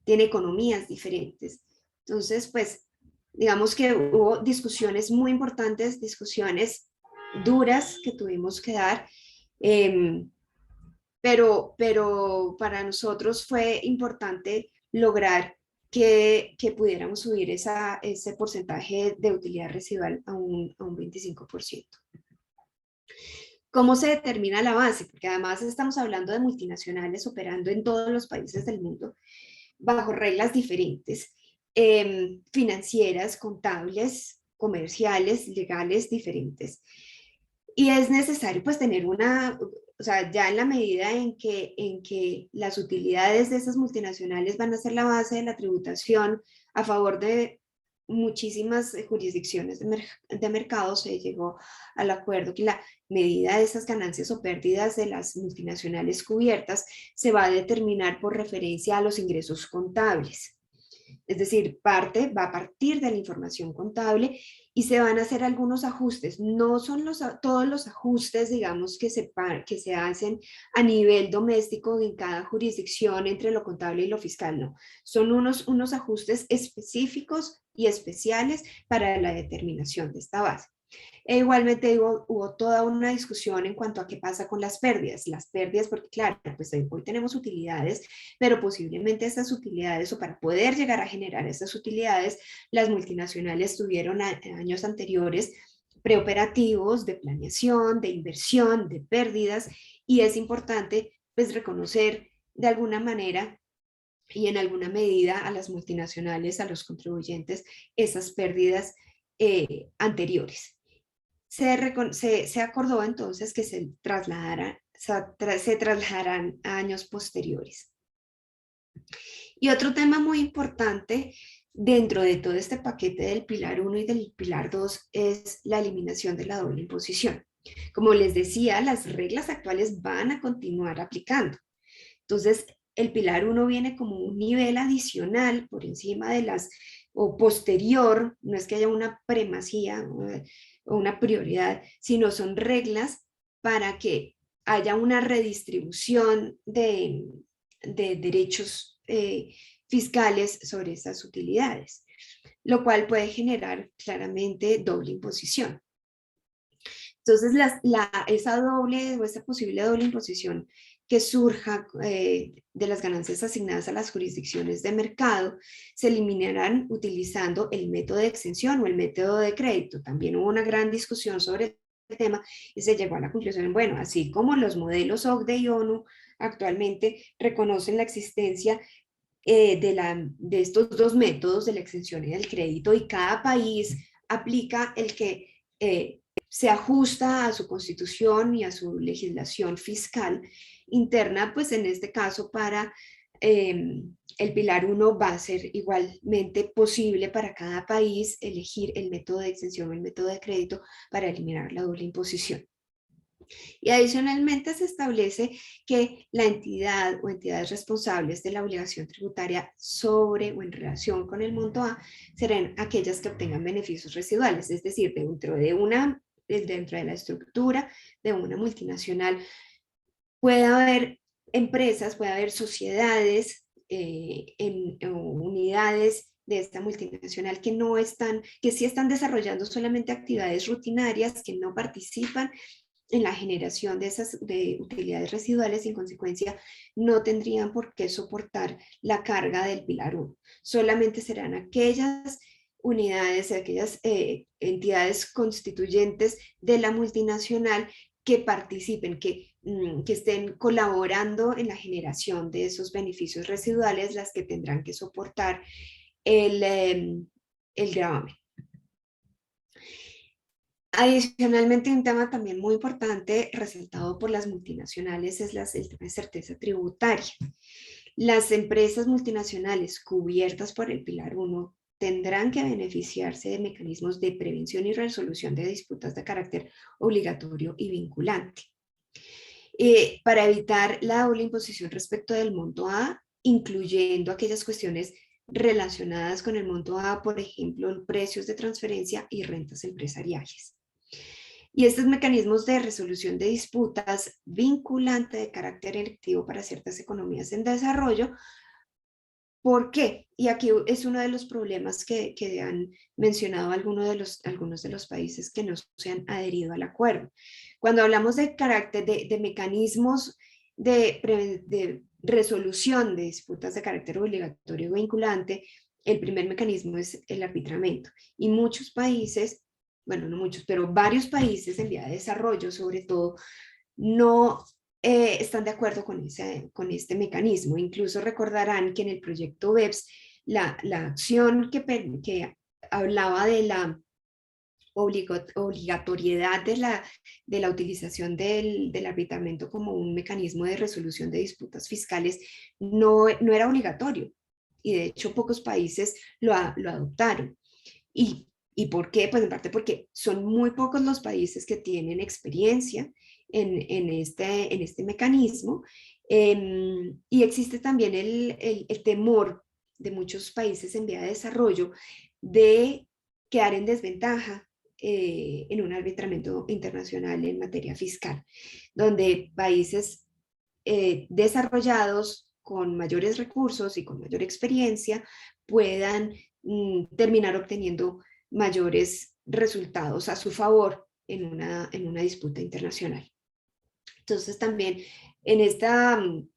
tiene economías diferentes. Entonces, pues, digamos que hubo discusiones muy importantes, discusiones duras que tuvimos que dar, pero para nosotros fue importante lograr que pudiéramos subir ese porcentaje de utilidad residual a un 25%. ¿Cómo se determina la base? Porque además estamos hablando de multinacionales operando en todos los países del mundo bajo reglas diferentes, financieras, contables, comerciales, legales diferentes. Y es necesario pues tener o sea, ya en la medida en que las utilidades de esas multinacionales van a ser la base de la tributación a favor de muchísimas jurisdicciones de mercado se llegó al acuerdo que la medida de esas ganancias o pérdidas de las multinacionales cubiertas se va a determinar por referencia a los ingresos contables. Es decir, va a partir de la información contable y se van a hacer algunos ajustes. No son todos los ajustes, digamos, que se hacen a nivel doméstico en cada jurisdicción entre lo contable y lo fiscal, no. Son unos ajustes específicos y especiales para la determinación de esta base. E igualmente hubo toda una discusión en cuanto a qué pasa con las pérdidas. Las pérdidas, porque claro, pues hoy tenemos utilidades, pero posiblemente estas utilidades, o para poder llegar a generar estas utilidades, las multinacionales tuvieron años anteriores preoperativos de planeación, de inversión, de pérdidas, y es importante pues reconocer de alguna manera y en alguna medida a las multinacionales, a los contribuyentes, esas pérdidas anteriores. Se acordó entonces que se trasladarán a años posteriores. Y otro tema muy importante dentro de todo este paquete del Pilar 1 y del Pilar 2 es la eliminación de la doble imposición. Como les decía, las reglas actuales van a continuar aplicando. Entonces, el Pilar 1 viene como un nivel adicional por encima de o posterior, no es que haya una primacía o una prioridad, sino son reglas para que haya una redistribución de derechos fiscales sobre esas utilidades, lo cual puede generar claramente doble imposición. Entonces, esa doble o esa posible doble imposición que surja de las ganancias asignadas a las jurisdicciones de mercado se eliminarán utilizando el método de exención o el método de crédito. También hubo una gran discusión sobre el tema y se llegó a la conclusión, bueno, así como los modelos OCDE y ONU actualmente reconocen la existencia de estos dos métodos de la exención y del crédito, y cada país aplica el que se ajusta a su constitución y a su legislación fiscal interna, pues en este caso para el Pilar 1 va a ser igualmente posible para cada país elegir el método de exención o el método de crédito para eliminar la doble imposición. Y adicionalmente se establece que la entidad o entidades responsables de la obligación tributaria sobre o en relación con el monto A serán aquellas que obtengan beneficios residuales, es decir, dentro de la estructura de una multinacional puede haber empresas, puede haber sociedades o unidades de esta multinacional que sí están desarrollando solamente actividades rutinarias, que no participan en la generación de utilidades residuales y en consecuencia no tendrían por qué soportar la carga del Pilar 1. Solamente serán aquellas unidades, aquellas entidades constituyentes de la multinacional que participen, que estén colaborando en la generación de esos beneficios residuales, las que tendrán que soportar el gravamen. Adicionalmente, un tema también muy importante resaltado por las multinacionales es el tema de certeza tributaria. Las empresas multinacionales cubiertas por el Pilar 1 tendrán que beneficiarse de mecanismos de prevención y resolución de disputas de carácter obligatorio y vinculante. Para evitar la doble imposición respecto del monto A, incluyendo aquellas cuestiones relacionadas con el monto A, por ejemplo, precios de transferencia y rentas empresariales. Y estos mecanismos de resolución de disputas vinculante de carácter electivo para ciertas economías en desarrollo. ¿Por qué? Y aquí es uno de los problemas que han mencionado algunos de los países que no se han adherido al acuerdo. Cuando hablamos de carácter de mecanismos de resolución de disputas de carácter obligatorio o vinculante, el primer mecanismo es el arbitramiento. Y muchos países, bueno, no muchos, pero varios países en vía de desarrollo, sobre todo, no están de acuerdo con este mecanismo. Incluso recordarán que en el proyecto BEPS, la acción que hablaba de la obligatoriedad de la utilización del arbitramiento como un mecanismo de resolución de disputas fiscales no era obligatorio. Y de hecho pocos países lo adoptaron. ¿Y por qué? Pues en parte porque son muy pocos los países que tienen experiencia en este mecanismo, y existe también el temor de muchos países en vía de desarrollo de quedar en desventaja en un arbitramiento internacional en materia fiscal, donde países desarrollados con mayores recursos y con mayor experiencia puedan terminar obteniendo mayores resultados a su favor en una disputa internacional. Entonces también en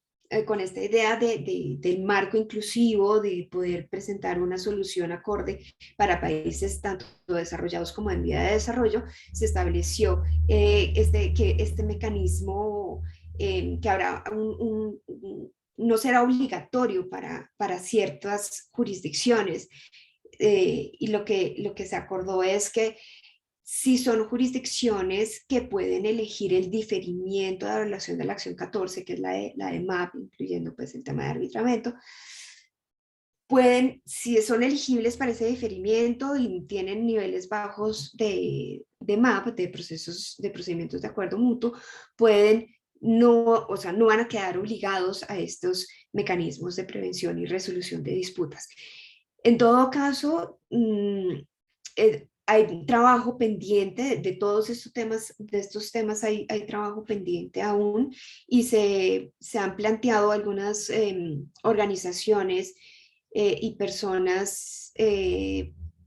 con esta idea del marco inclusivo, de poder presentar una solución acorde para países tanto desarrollados como en vía de desarrollo, se estableció que este mecanismo que habrá no será obligatorio para ciertas jurisdicciones, y lo que se acordó es que si son jurisdicciones que pueden elegir el diferimiento de la relación de la acción 14, que es la de MAP, incluyendo pues el tema de arbitramiento, pueden, si son elegibles para ese diferimiento y tienen niveles bajos de MAP, de procedimientos de acuerdo mutuo, pueden no van a quedar obligados a estos mecanismos de prevención y resolución de disputas. En todo caso, hay trabajo pendiente de todos estos temas hay trabajo pendiente aún, y se han planteado algunas organizaciones y personas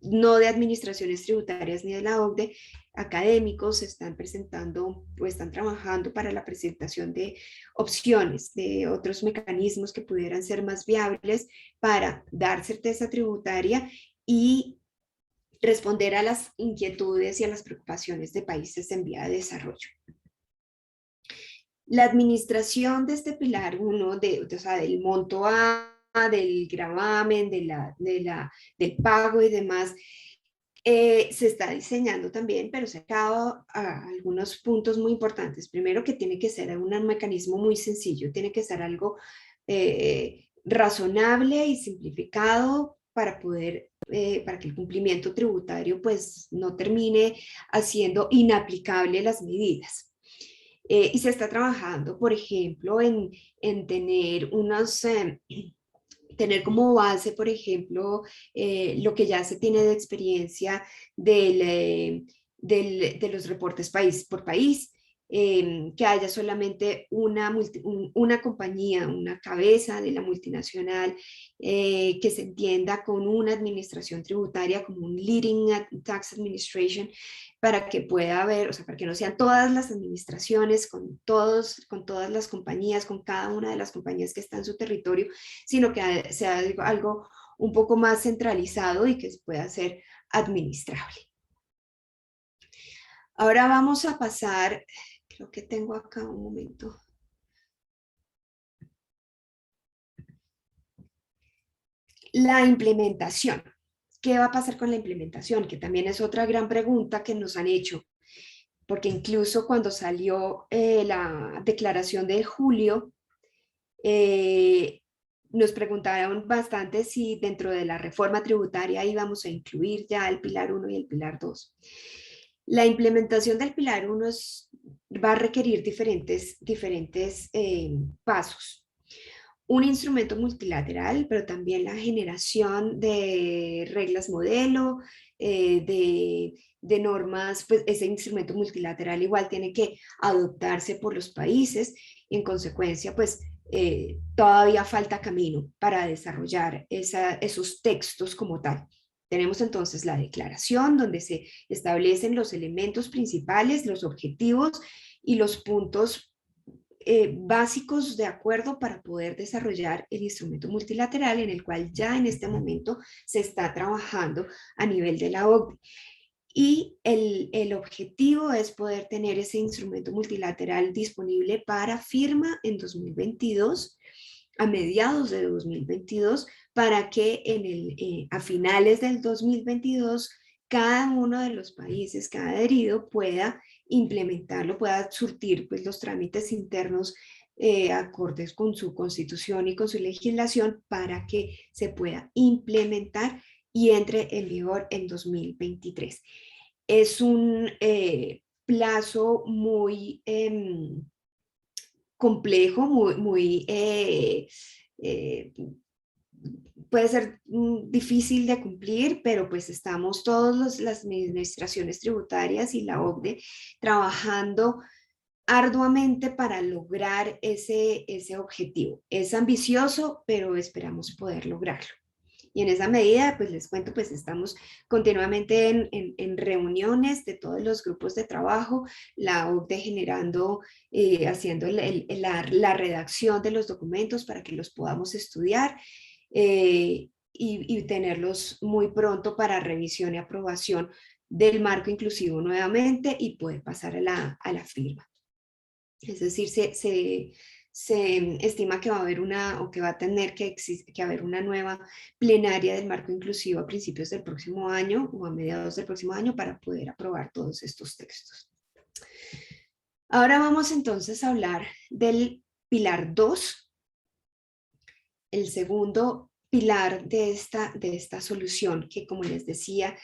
no de administraciones tributarias ni de la OCDE, académicos, están presentando o están trabajando para la presentación de opciones, de otros mecanismos que pudieran ser más viables para dar certeza tributaria y responder a las inquietudes y a las preocupaciones de países en vía de desarrollo. La administración de este pilar 1, del monto A, del gravamen, del pago y demás, se está diseñando también, pero se ha dado a algunos puntos muy importantes. Primero, que tiene que ser un mecanismo muy sencillo, tiene que ser algo razonable y simplificado para para que el cumplimiento tributario pues no termine haciendo inaplicable las medidas. Y se está trabajando, por ejemplo, en tener tener como base, por ejemplo, lo que ya se tiene de experiencia de los reportes país por país, que haya solamente una compañía, una cabeza de la multinacional, que se entienda con una administración tributaria, como un leading tax administration, para que pueda haber, o sea, para que no sean todas las administraciones con todas las compañías, con cada una de las compañías que está en su territorio, sino que sea algo un poco más centralizado y que pueda ser administrable. Ahora vamos a pasar, creo que tengo acá un momento. La implementación. ¿Qué va a pasar con la implementación? Que también es otra gran pregunta que nos han hecho, porque incluso cuando salió la declaración de julio, nos preguntaron bastante si dentro de la reforma tributaria íbamos a incluir ya el pilar 1 y el pilar 2. La implementación del pilar 1 va a requerir diferentes pasos. Un instrumento multilateral, pero también la generación de reglas modelo, de normas, pues ese instrumento multilateral igual tiene que adoptarse por los países y en consecuencia, pues todavía falta camino para desarrollar esos textos como tal. Tenemos entonces la declaración donde se establecen los elementos principales, los objetivos y los puntos básicos de acuerdo para poder desarrollar el instrumento multilateral, en el cual ya en este momento se está trabajando a nivel de la OCDE. Y el objetivo es poder tener ese instrumento multilateral disponible para firma en 2022, a mediados de 2022, para que a finales del 2022 cada uno de los países que ha adherido pueda implementarlo, pueda surtir pues, los trámites internos acordes con su constitución y con su legislación para que se pueda implementar y entre en vigor en 2023. Es un plazo muy complejo, puede ser difícil de cumplir, pero pues estamos las administraciones tributarias y la OCDE trabajando arduamente para lograr ese objetivo. Es ambicioso, pero esperamos poder lograrlo. Y en esa medida, pues les cuento, pues estamos continuamente en reuniones de todos los grupos de trabajo, la OCDE generando, haciendo la redacción de los documentos para que los podamos estudiar y tenerlos muy pronto para revisión y aprobación del marco inclusivo nuevamente y poder pasar a la firma. Es decir, se estima que va a haber o que va a tener que haber una nueva plenaria del marco inclusivo a principios del próximo año o a mediados del próximo año para poder aprobar todos estos textos. Ahora vamos entonces a hablar del pilar 2, el segundo pilar de esta solución, que como les decía,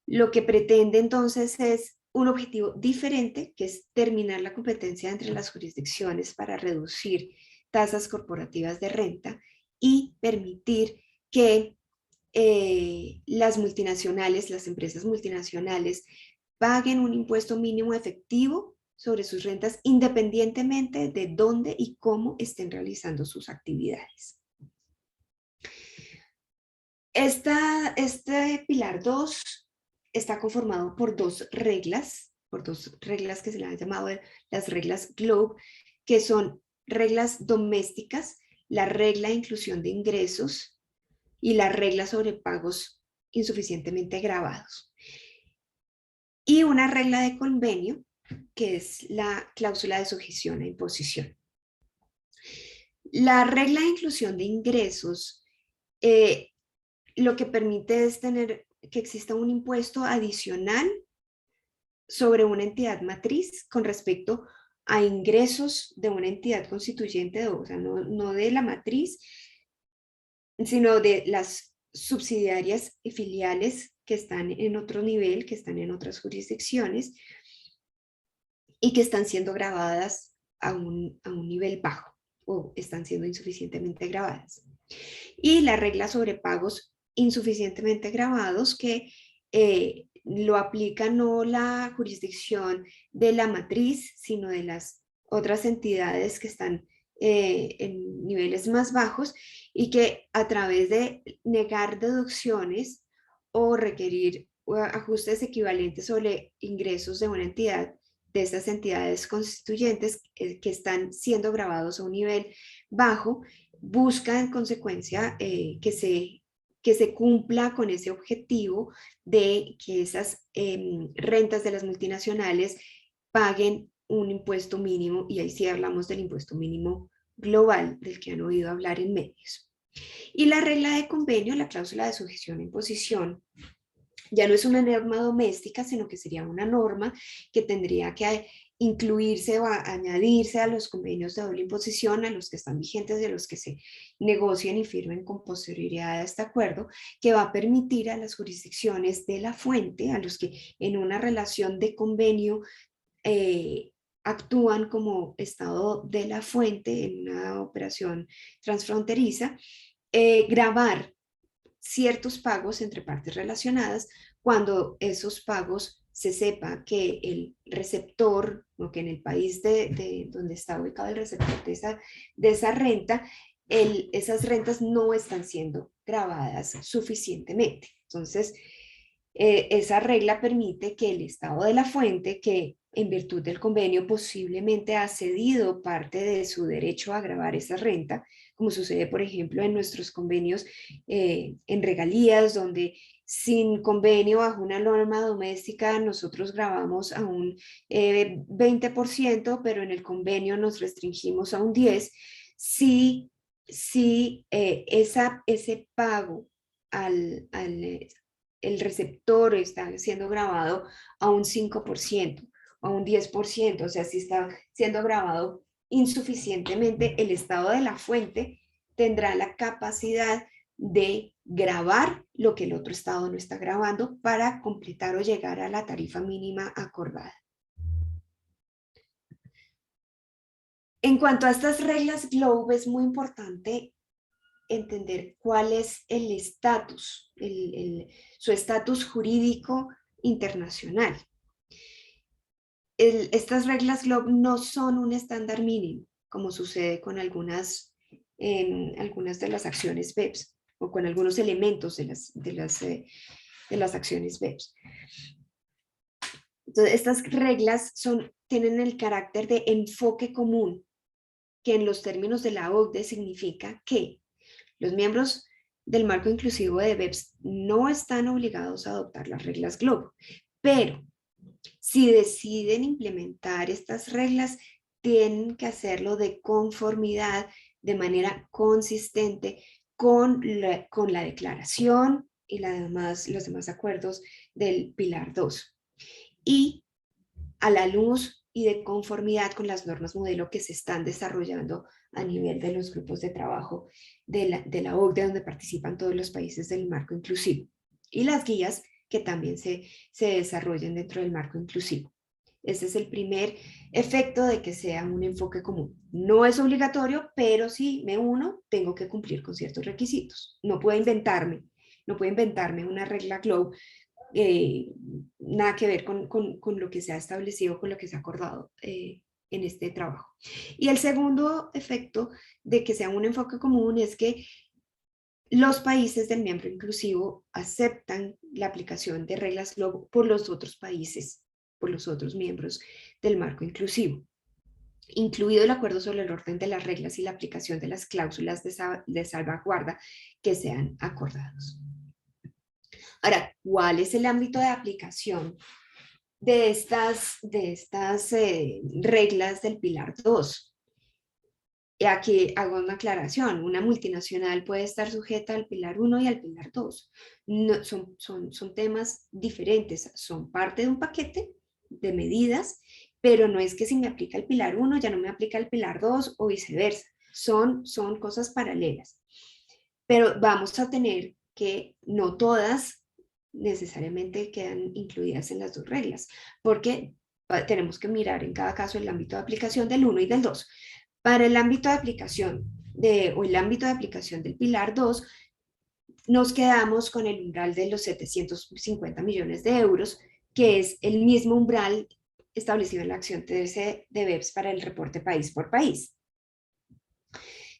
lo que pretende entonces es un objetivo diferente, que es terminar la competencia entre las jurisdicciones para reducir tasas corporativas de renta y permitir que las multinacionales, las empresas multinacionales, paguen un impuesto mínimo efectivo sobre sus rentas independientemente de dónde y cómo estén realizando sus actividades. Este pilar 2 está conformado por dos reglas que se le han llamado las reglas GLOBE, que son reglas domésticas, la regla de inclusión de ingresos y la regla sobre pagos insuficientemente gravados. Y una regla de convenio, que es la cláusula de sujeción a imposición. La regla de inclusión de ingresos lo que permite es tener que exista un impuesto adicional sobre una entidad matriz con respecto a ingresos de una entidad constituyente, o sea, no de la matriz, sino de las subsidiarias y filiales que están en otro nivel, que están en otras jurisdicciones y que están siendo grabadas a un nivel bajo o están siendo insuficientemente grabadas. Y la regla sobre pagos insuficientemente gravados que lo aplica no la jurisdicción de la matriz, sino de las otras entidades que están en niveles más bajos y que a través de negar deducciones o requerir ajustes equivalentes sobre ingresos de una entidad, de estas entidades constituyentes que están siendo gravados a un nivel bajo, busca en consecuencia que se cumpla con ese objetivo de que esas rentas de las multinacionales paguen un impuesto mínimo, y ahí sí hablamos del impuesto mínimo global del que han oído hablar en medios. Y la regla de convenio, la cláusula de sujeción a imposición, ya no es una norma doméstica, sino que sería una norma que tendría que incluirse o añadirse a los convenios de doble imposición, a los que están vigentes y a los que se negocien y firmen con posterioridad a este acuerdo, que va a permitir a las jurisdicciones de la fuente, a los que en una relación de convenio actúan como estado de la fuente en una operación transfronteriza, gravar ciertos pagos entre partes relacionadas cuando esos pagos se sepa que el receptor, o que en el país de donde está ubicado el receptor de esa renta, esas rentas no están siendo grabadas suficientemente. Entonces, esa regla permite que el estado de la fuente, que en virtud del convenio posiblemente ha cedido parte de su derecho a gravar esa renta, como sucede, por ejemplo, en nuestros convenios en regalías, donde sin convenio bajo una norma doméstica nosotros grabamos a un 20%, pero en el convenio nos restringimos a un 10%. Si ese pago al el receptor está siendo grabado a un 5% o a un 10%, o sea, si está siendo grabado insuficientemente, el estado de la fuente tendrá la capacidad de gravar lo que el otro estado no está grabando para completar o llegar a la tarifa mínima acordada. En cuanto a estas reglas GloBE, es muy importante entender cuál es el estatus, su estatus jurídico internacional. Estas reglas GloBE no son un estándar mínimo, como sucede con algunas de las acciones BEPS o con algunos elementos de las acciones BEPS. Entonces, estas reglas tienen el carácter de enfoque común, que en los términos de la OCDE significa que los miembros del marco inclusivo de BEPS no están obligados a adoptar las reglas GloBE, pero si deciden implementar estas reglas, tienen que hacerlo de conformidad, de manera consistente con la declaración y los demás acuerdos del Pilar 2. Y a la luz y de conformidad con las normas modelo que se están desarrollando a nivel de los grupos de trabajo de la OCDE, donde participan todos los países del marco inclusivo, y las guías que también se desarrollen dentro del marco inclusivo. Ese es el primer efecto de que sea un enfoque común. No es obligatorio, pero si me uno, tengo que cumplir con ciertos requisitos. No puedo inventarme una regla GloBE, nada que ver con lo que se ha establecido, con lo que se ha acordado en este trabajo. Y el segundo efecto de que sea un enfoque común es que los países del miembro inclusivo aceptan la aplicación de reglas GloBE por los otros países, por los otros miembros del marco inclusivo, incluido el acuerdo sobre el orden de las reglas y la aplicación de las cláusulas de salvaguarda que sean acordados. Ahora, ¿cuál es el ámbito de aplicación de estas reglas del Pilar 2? Y aquí hago una aclaración: una multinacional puede estar sujeta al Pilar 1 y al Pilar 2. No, son temas diferentes, son parte de un paquete de medidas, pero no es que si me aplica el Pilar 1 ya no me aplica el Pilar 2 o viceversa. Son cosas paralelas. Pero vamos a tener que no todas necesariamente quedan incluidas en las dos reglas, porque tenemos que mirar en cada caso el ámbito de aplicación del 1 y del 2. Para el ámbito de aplicación el ámbito de aplicación del Pilar 2, nos quedamos con el umbral de los 750 millones de euros, que es el mismo umbral establecido en la acción 13 de BEPS para el reporte país por país.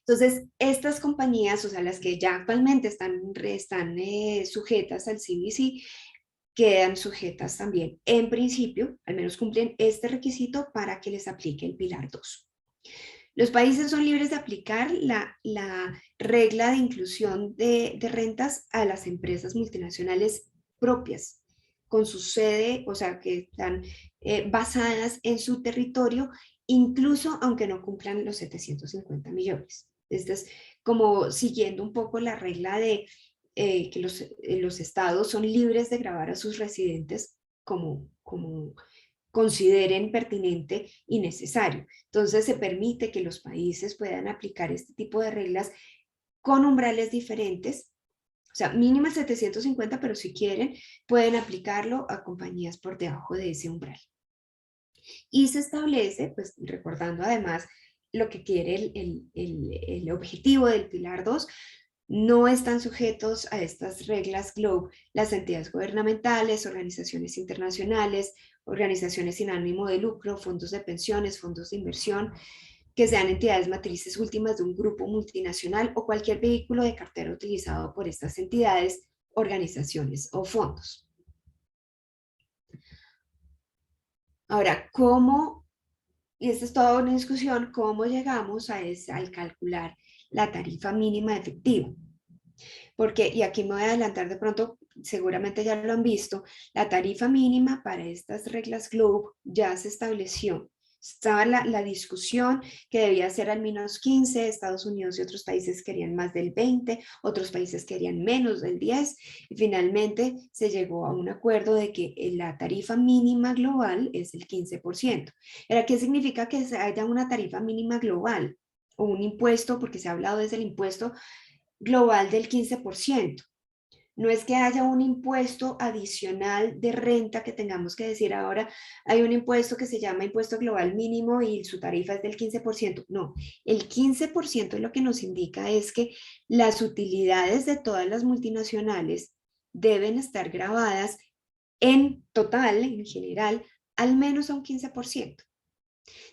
Entonces, estas compañías, o sea, las que ya actualmente están sujetas al CBC, quedan sujetas también, en principio, al menos cumplen este requisito para que les aplique el Pilar 2. Los países son libres de aplicar la regla de inclusión de rentas a las empresas multinacionales propias, con su sede, o sea, que están basadas en su territorio, incluso aunque no cumplan los 750 millones. Esto es como siguiendo un poco la regla de que los estados son libres de gravar a sus residentes como consideren pertinente y necesario. Entonces se permite que los países puedan aplicar este tipo de reglas con umbrales diferentes, o sea, mínima 750, pero si quieren pueden aplicarlo a compañías por debajo de ese umbral. Y se establece, pues recordando además lo que quiere el objetivo del Pilar 2, no están sujetos a estas reglas GloBE las entidades gubernamentales, organizaciones internacionales, organizaciones sin ánimo de lucro, fondos de pensiones, fondos de inversión, que sean entidades matrices últimas de un grupo multinacional o cualquier vehículo de cartera utilizado por estas entidades, organizaciones o fondos. Ahora, y esta es toda una discusión, cómo llegamos al calcular la tarifa mínima efectiva? Porque, y aquí me voy a adelantar de pronto, seguramente ya lo han visto, la tarifa mínima para estas reglas GloBE ya se estableció. Estaba la discusión que debía ser al menos 15, Estados Unidos y otros países querían más del 20, otros países querían menos del 10, y finalmente se llegó a un acuerdo de que la tarifa mínima global es el 15%. ¿Ahora qué significa que haya una tarifa mínima global? O un impuesto, porque se ha hablado desde el impuesto global del 15%. No es que haya un impuesto adicional de renta que tengamos que decir ahora, hay un impuesto que se llama impuesto global mínimo y su tarifa es del 15%. No, el 15% lo que nos indica es que las utilidades de todas las multinacionales deben estar grabadas en total, en general, al menos a un 15%.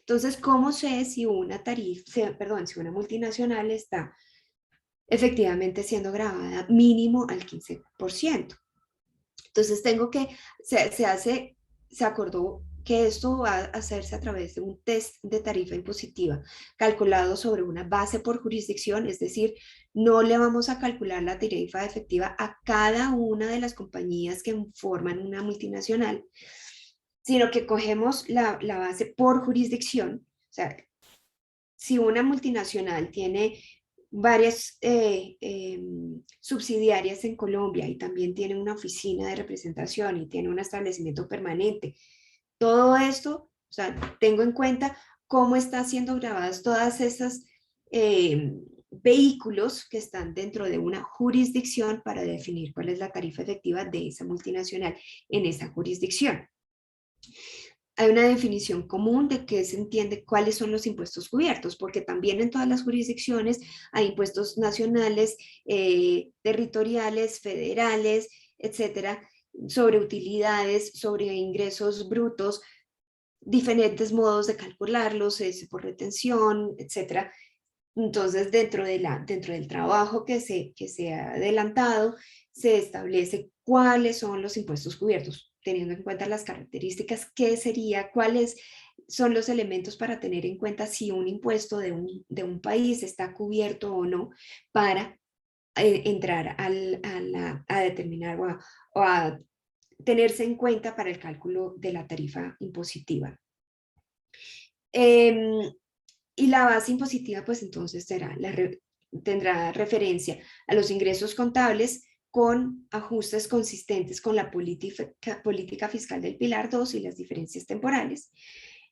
Entonces, ¿cómo sé si una si una multinacional está efectivamente siendo grabada mínimo al 15%? Entonces se acordó que esto va a hacerse a través de un test de tarifa impositiva calculado sobre una base por jurisdicción, es decir, no le vamos a calcular la tarifa efectiva a cada una de las compañías que forman una multinacional, sino que cogemos la base por jurisdicción. O sea, si una multinacional tiene varias subsidiarias en Colombia y también tiene una oficina de representación y tiene un establecimiento permanente, todo esto, o sea, tengo en cuenta cómo están siendo grabadas todas esas vehículos que están dentro de una jurisdicción para definir cuál es la tarifa efectiva de esa multinacional en esa jurisdicción. Hay una definición común de qué se entiende cuáles son los impuestos cubiertos, porque también en todas las jurisdicciones hay impuestos nacionales, territoriales, federales, etcétera, sobre utilidades, sobre ingresos brutos, diferentes modos de calcularlos, por retención, etcétera. Entonces, dentro del trabajo que se ha adelantado, se establece cuáles son los impuestos cubiertos, teniendo en cuenta las características, cuáles son los elementos para tener en cuenta si un impuesto de un país está cubierto o no para entrar a determinar o a tenerse en cuenta para el cálculo de la tarifa impositiva. Y la base impositiva, pues entonces tendrá referencia a los ingresos contables con ajustes consistentes con la política fiscal del Pilar 2 y las diferencias temporales.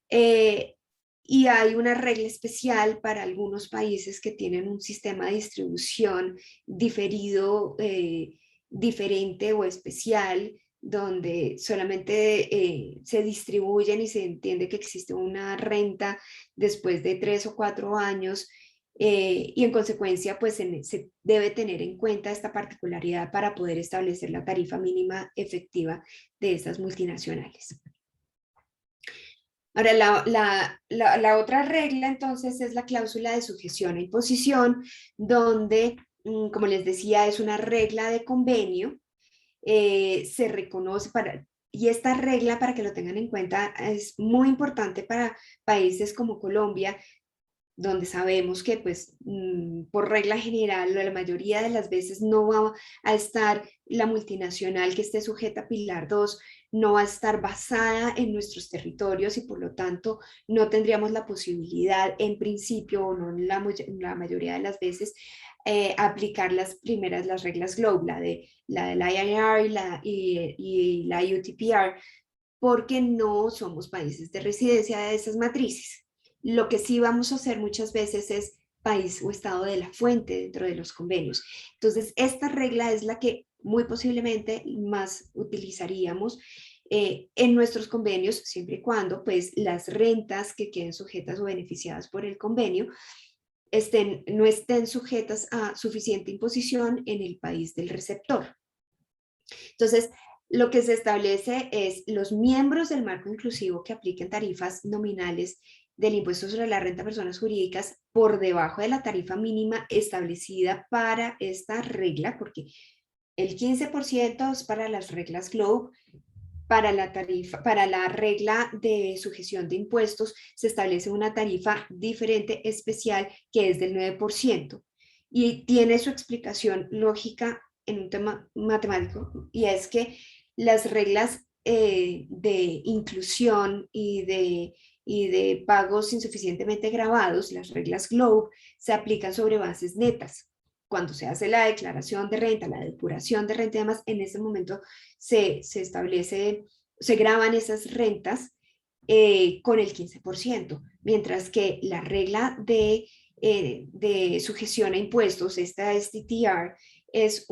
Y hay una regla especial para algunos países que tienen un sistema de distribución diferido, diferente o especial, donde solamente se distribuyen y se entiende que existe una renta después de 3 o 4 años, y en consecuencia pues se debe tener en cuenta esta particularidad para poder establecer la tarifa mínima efectiva de estas multinacionales. Ahora, la otra regla entonces es la cláusula de sujeción e imposición, donde, como les decía, es una regla de convenio. Se reconoce y esta regla, para que lo tengan en cuenta, es muy importante para países como Colombia, donde sabemos que pues por regla general la mayoría de las veces no va a estar la multinacional que esté sujeta a Pilar 2, no va a estar basada en nuestros territorios y por lo tanto no tendríamos la posibilidad en principio o no la mayoría de las veces aplicar las reglas GLOBE, la del IIR y la UTPR, porque no somos países de residencia de esas matrices. Lo que sí vamos a hacer muchas veces es país o estado de la fuente dentro de los convenios. Entonces, esta regla es la que muy posiblemente más utilizaríamos en nuestros convenios, siempre y cuando pues las rentas que queden sujetas o beneficiadas por el convenio no estén sujetas a suficiente imposición en el país del receptor. Entonces, lo que se establece es los miembros del marco inclusivo que apliquen tarifas nominales del impuesto sobre la renta de personas jurídicas por debajo de la tarifa mínima establecida para esta regla, porque el 15% es para las reglas GLOBE. Para la regla de sujeción de impuestos se establece una tarifa diferente especial que es del 9% y tiene su explicación lógica en un tema matemático, y es que las reglas de inclusión y de pagos insuficientemente gravados, las reglas GLOBE, se aplican sobre bases netas. Cuando se hace la declaración de renta, la depuración de renta y demás, en ese momento se graban esas rentas con el 15%, mientras que la regla de de sujeción a impuestos, esta STTR, es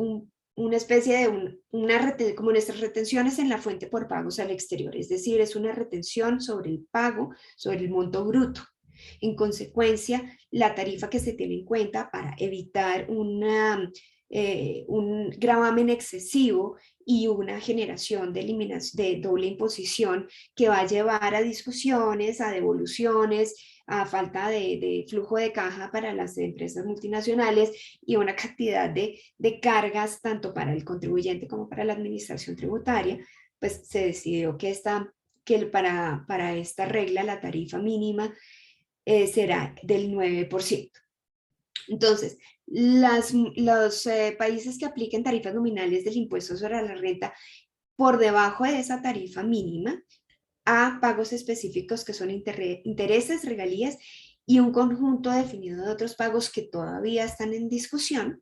una especie de como nuestras retenciones en la fuente por pagos al exterior, es decir, es una retención sobre el pago, sobre el monto bruto. En consecuencia, la tarifa que se tiene en cuenta para evitar un gravamen excesivo y una generación de doble imposición que va a llevar a discusiones, a devoluciones, a falta de flujo de caja para las empresas multinacionales y una cantidad de cargas tanto para el contribuyente como para la administración tributaria, pues se decidió que para esta regla la tarifa mínima será del 9%. Entonces, los países que apliquen tarifas nominales del impuesto sobre la renta por debajo de esa tarifa mínima a pagos específicos que son intereses, regalías y un conjunto definido de otros pagos que todavía están en discusión,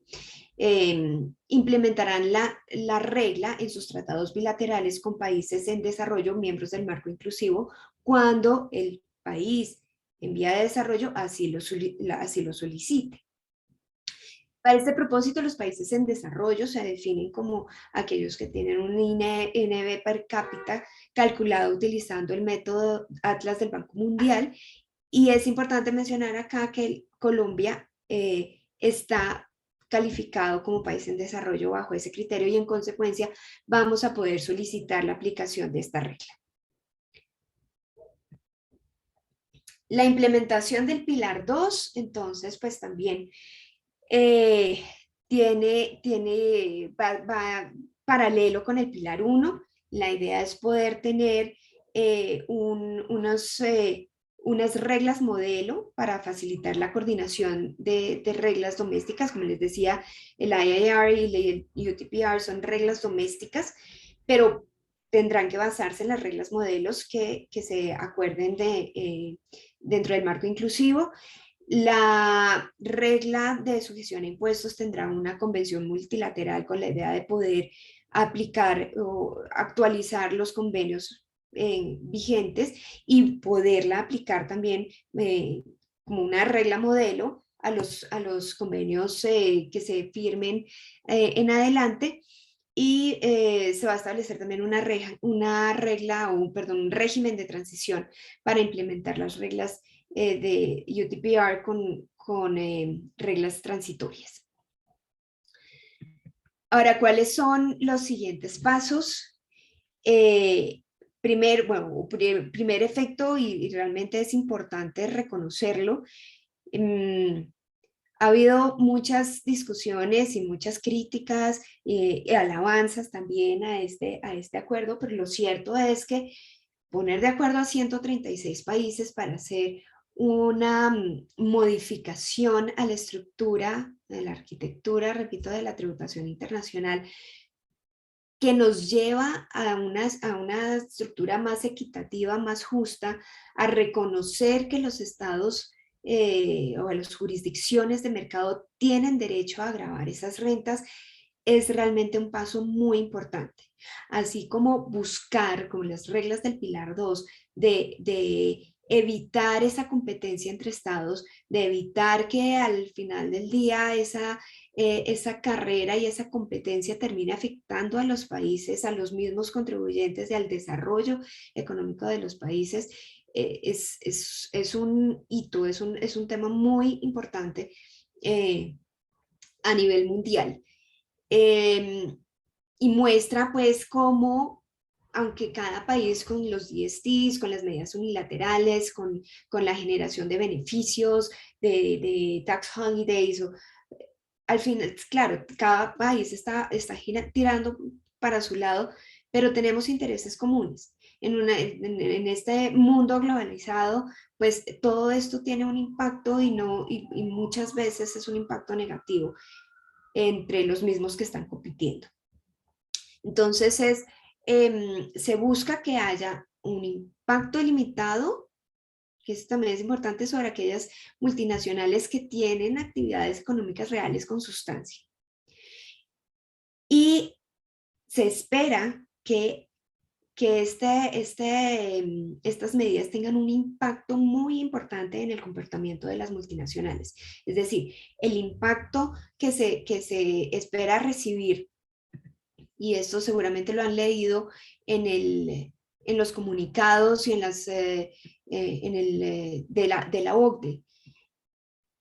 implementarán la regla en sus tratados bilaterales con países en desarrollo, miembros del marco inclusivo, cuando el país en vía de desarrollo así lo solicite. Para este propósito, los países en desarrollo se definen como aquellos que tienen un INB per cápita calculado utilizando el método Atlas del Banco Mundial. Y es importante mencionar acá que Colombia está calificado como país en desarrollo bajo ese criterio y en consecuencia vamos a poder solicitar la aplicación de esta regla. La implementación del Pilar 2, entonces, pues también va paralelo con el Pilar 1. La idea es poder tener unas reglas modelo para facilitar la coordinación de reglas domésticas. Como les decía, el IIR y el UTPR son reglas domésticas, pero tendrán que basarse en las reglas modelos que se acuerden dentro del marco inclusivo. La regla de sujeción a impuestos tendrá una convención multilateral con la idea de poder aplicar o actualizar los convenios vigentes y poderla aplicar también como una regla modelo a los convenios que se firmen en adelante. Y se va a establecer también un régimen de transición para implementar las reglas de UTPR con reglas transitorias. Ahora, ¿cuáles son los siguientes pasos? Primer efecto, y realmente es importante reconocerlo, ha habido muchas discusiones y muchas críticas y alabanzas también a este acuerdo, pero lo cierto es que poner de acuerdo a 136 países para hacer una modificación a la estructura, de la arquitectura, repito, de la tributación internacional, que nos lleva a una estructura más equitativa, más justa, a reconocer que los estados o las jurisdicciones de mercado tienen derecho a gravar esas rentas, es realmente un paso muy importante. Así como buscar, como las reglas del Pilar 2, de evitar esa competencia entre estados, de evitar que al final del día esa carrera y esa competencia termine afectando a los países, a los mismos contribuyentes y al desarrollo económico de los países. Es un hito, es un tema muy importante a nivel mundial. Y muestra pues cómo, aunque cada país con los DSTs, con las medidas unilaterales, con la generación de beneficios, de tax holidays, al final, claro, cada país está tirando para su lado, pero tenemos intereses comunes. En este mundo globalizado, pues todo esto tiene un impacto y muchas veces es un impacto negativo entre los mismos que están compitiendo. Entonces se busca que haya un impacto limitado, que eso también es importante, sobre aquellas multinacionales que tienen actividades económicas reales con sustancia. Y se espera que que estas medidas tengan un impacto muy importante en el comportamiento de las multinacionales. Es decir, el impacto que se espera recibir, y esto seguramente lo han leído en los comunicados y de la OCDE,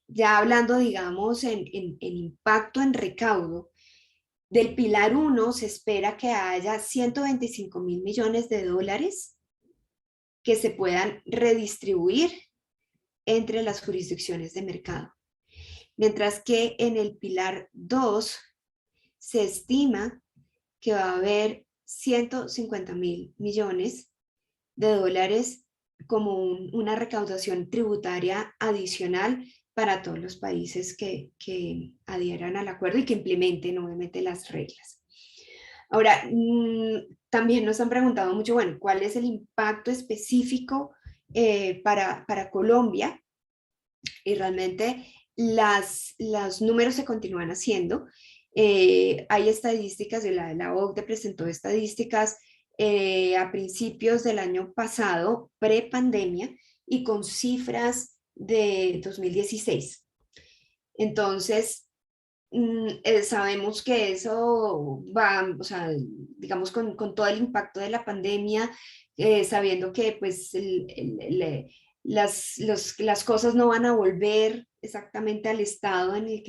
ya hablando, digamos, en impacto en recaudo. Del pilar 1 se espera que haya 125.000 millones de dólares que se puedan redistribuir entre las jurisdicciones de mercado. Mientras que en el pilar 2 se estima que va a haber 150.000 millones de dólares como una recaudación tributaria adicional para todos los países que adhieran al acuerdo y que implementen obviamente las reglas. Ahora, también nos han preguntado mucho, bueno, ¿cuál es el impacto específico para Colombia? Y realmente los números se continúan haciendo. Hay estadísticas, la OCDE presentó estadísticas a principios del año pasado, pre-pandemia, y con cifras de 2016. Entonces, sabemos que eso va, o sea, digamos, con todo el impacto de la pandemia, sabiendo que pues las cosas no van a volver exactamente al estado en el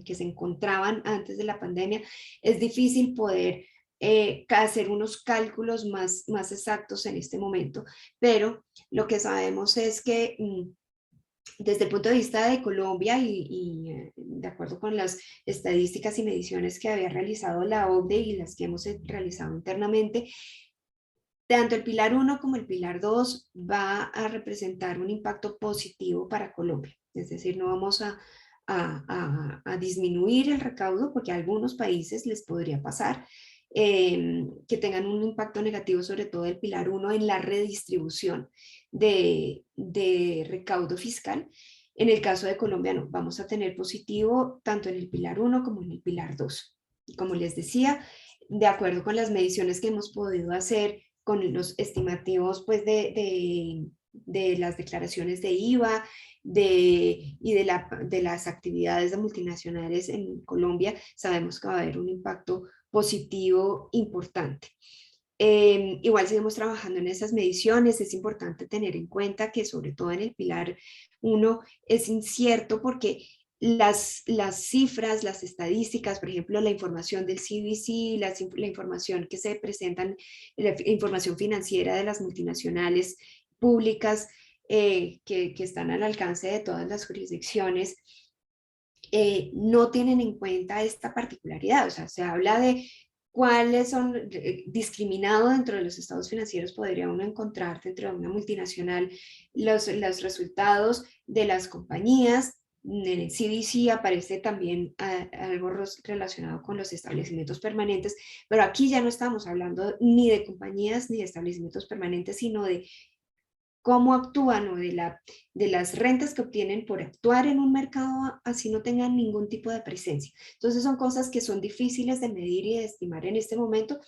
que se encontraban antes de la pandemia, es difícil poder hacer unos cálculos más exactos en este momento, pero lo que sabemos es que desde el punto de vista de Colombia y de acuerdo con las estadísticas y mediciones que había realizado la OCDE y las que hemos realizado internamente, tanto el pilar 1 como el pilar 2 va a representar un impacto positivo para Colombia. Es decir, no vamos a disminuir el recaudo porque a algunos países les podría pasar que tengan un impacto negativo, sobre todo el pilar 1, en la redistribución de recaudo fiscal. En el caso de Colombia no, vamos a tener positivo tanto en el pilar 1 como en el pilar 2. Y como les decía, de acuerdo con las mediciones que hemos podido hacer con los estimativos pues, de las declaraciones de IVA y de las actividades de multinacionales en Colombia, sabemos que va a haber un impacto positivo importante. Igual seguimos trabajando en esas mediciones. Es importante tener en cuenta que sobre todo en el pilar 1 es incierto porque las cifras, las estadísticas, por ejemplo, la información del CBC, la información que se presentan, la información financiera de las multinacionales públicas que están al alcance de todas las jurisdicciones, no tienen en cuenta esta particularidad. O sea, se habla de cuáles son discriminados dentro de los estados financieros. Podría uno encontrar dentro de una multinacional los resultados de las compañías. En el CBC aparece también algo relacionado con los establecimientos permanentes, pero aquí ya no estamos hablando ni de compañías ni de establecimientos permanentes, sino de cómo actúan o de las rentas que obtienen por actuar en un mercado así no tengan ningún tipo de presencia. Entonces son cosas que son difíciles de medir y de estimar en este momento,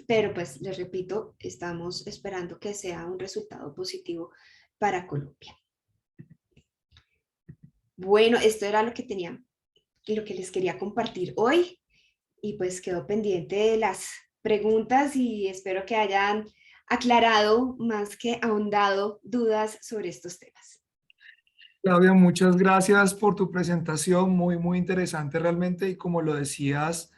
pero pues les repito, estamos esperando que sea un resultado positivo para Colombia. Bueno, esto era lo que tenía, lo que les quería compartir hoy, y pues quedo pendiente de las preguntas y espero que hayan aclarado más que ahondado dudas sobre estos temas. Claudia, muchas gracias por tu presentación, muy interesante realmente, y como lo decías,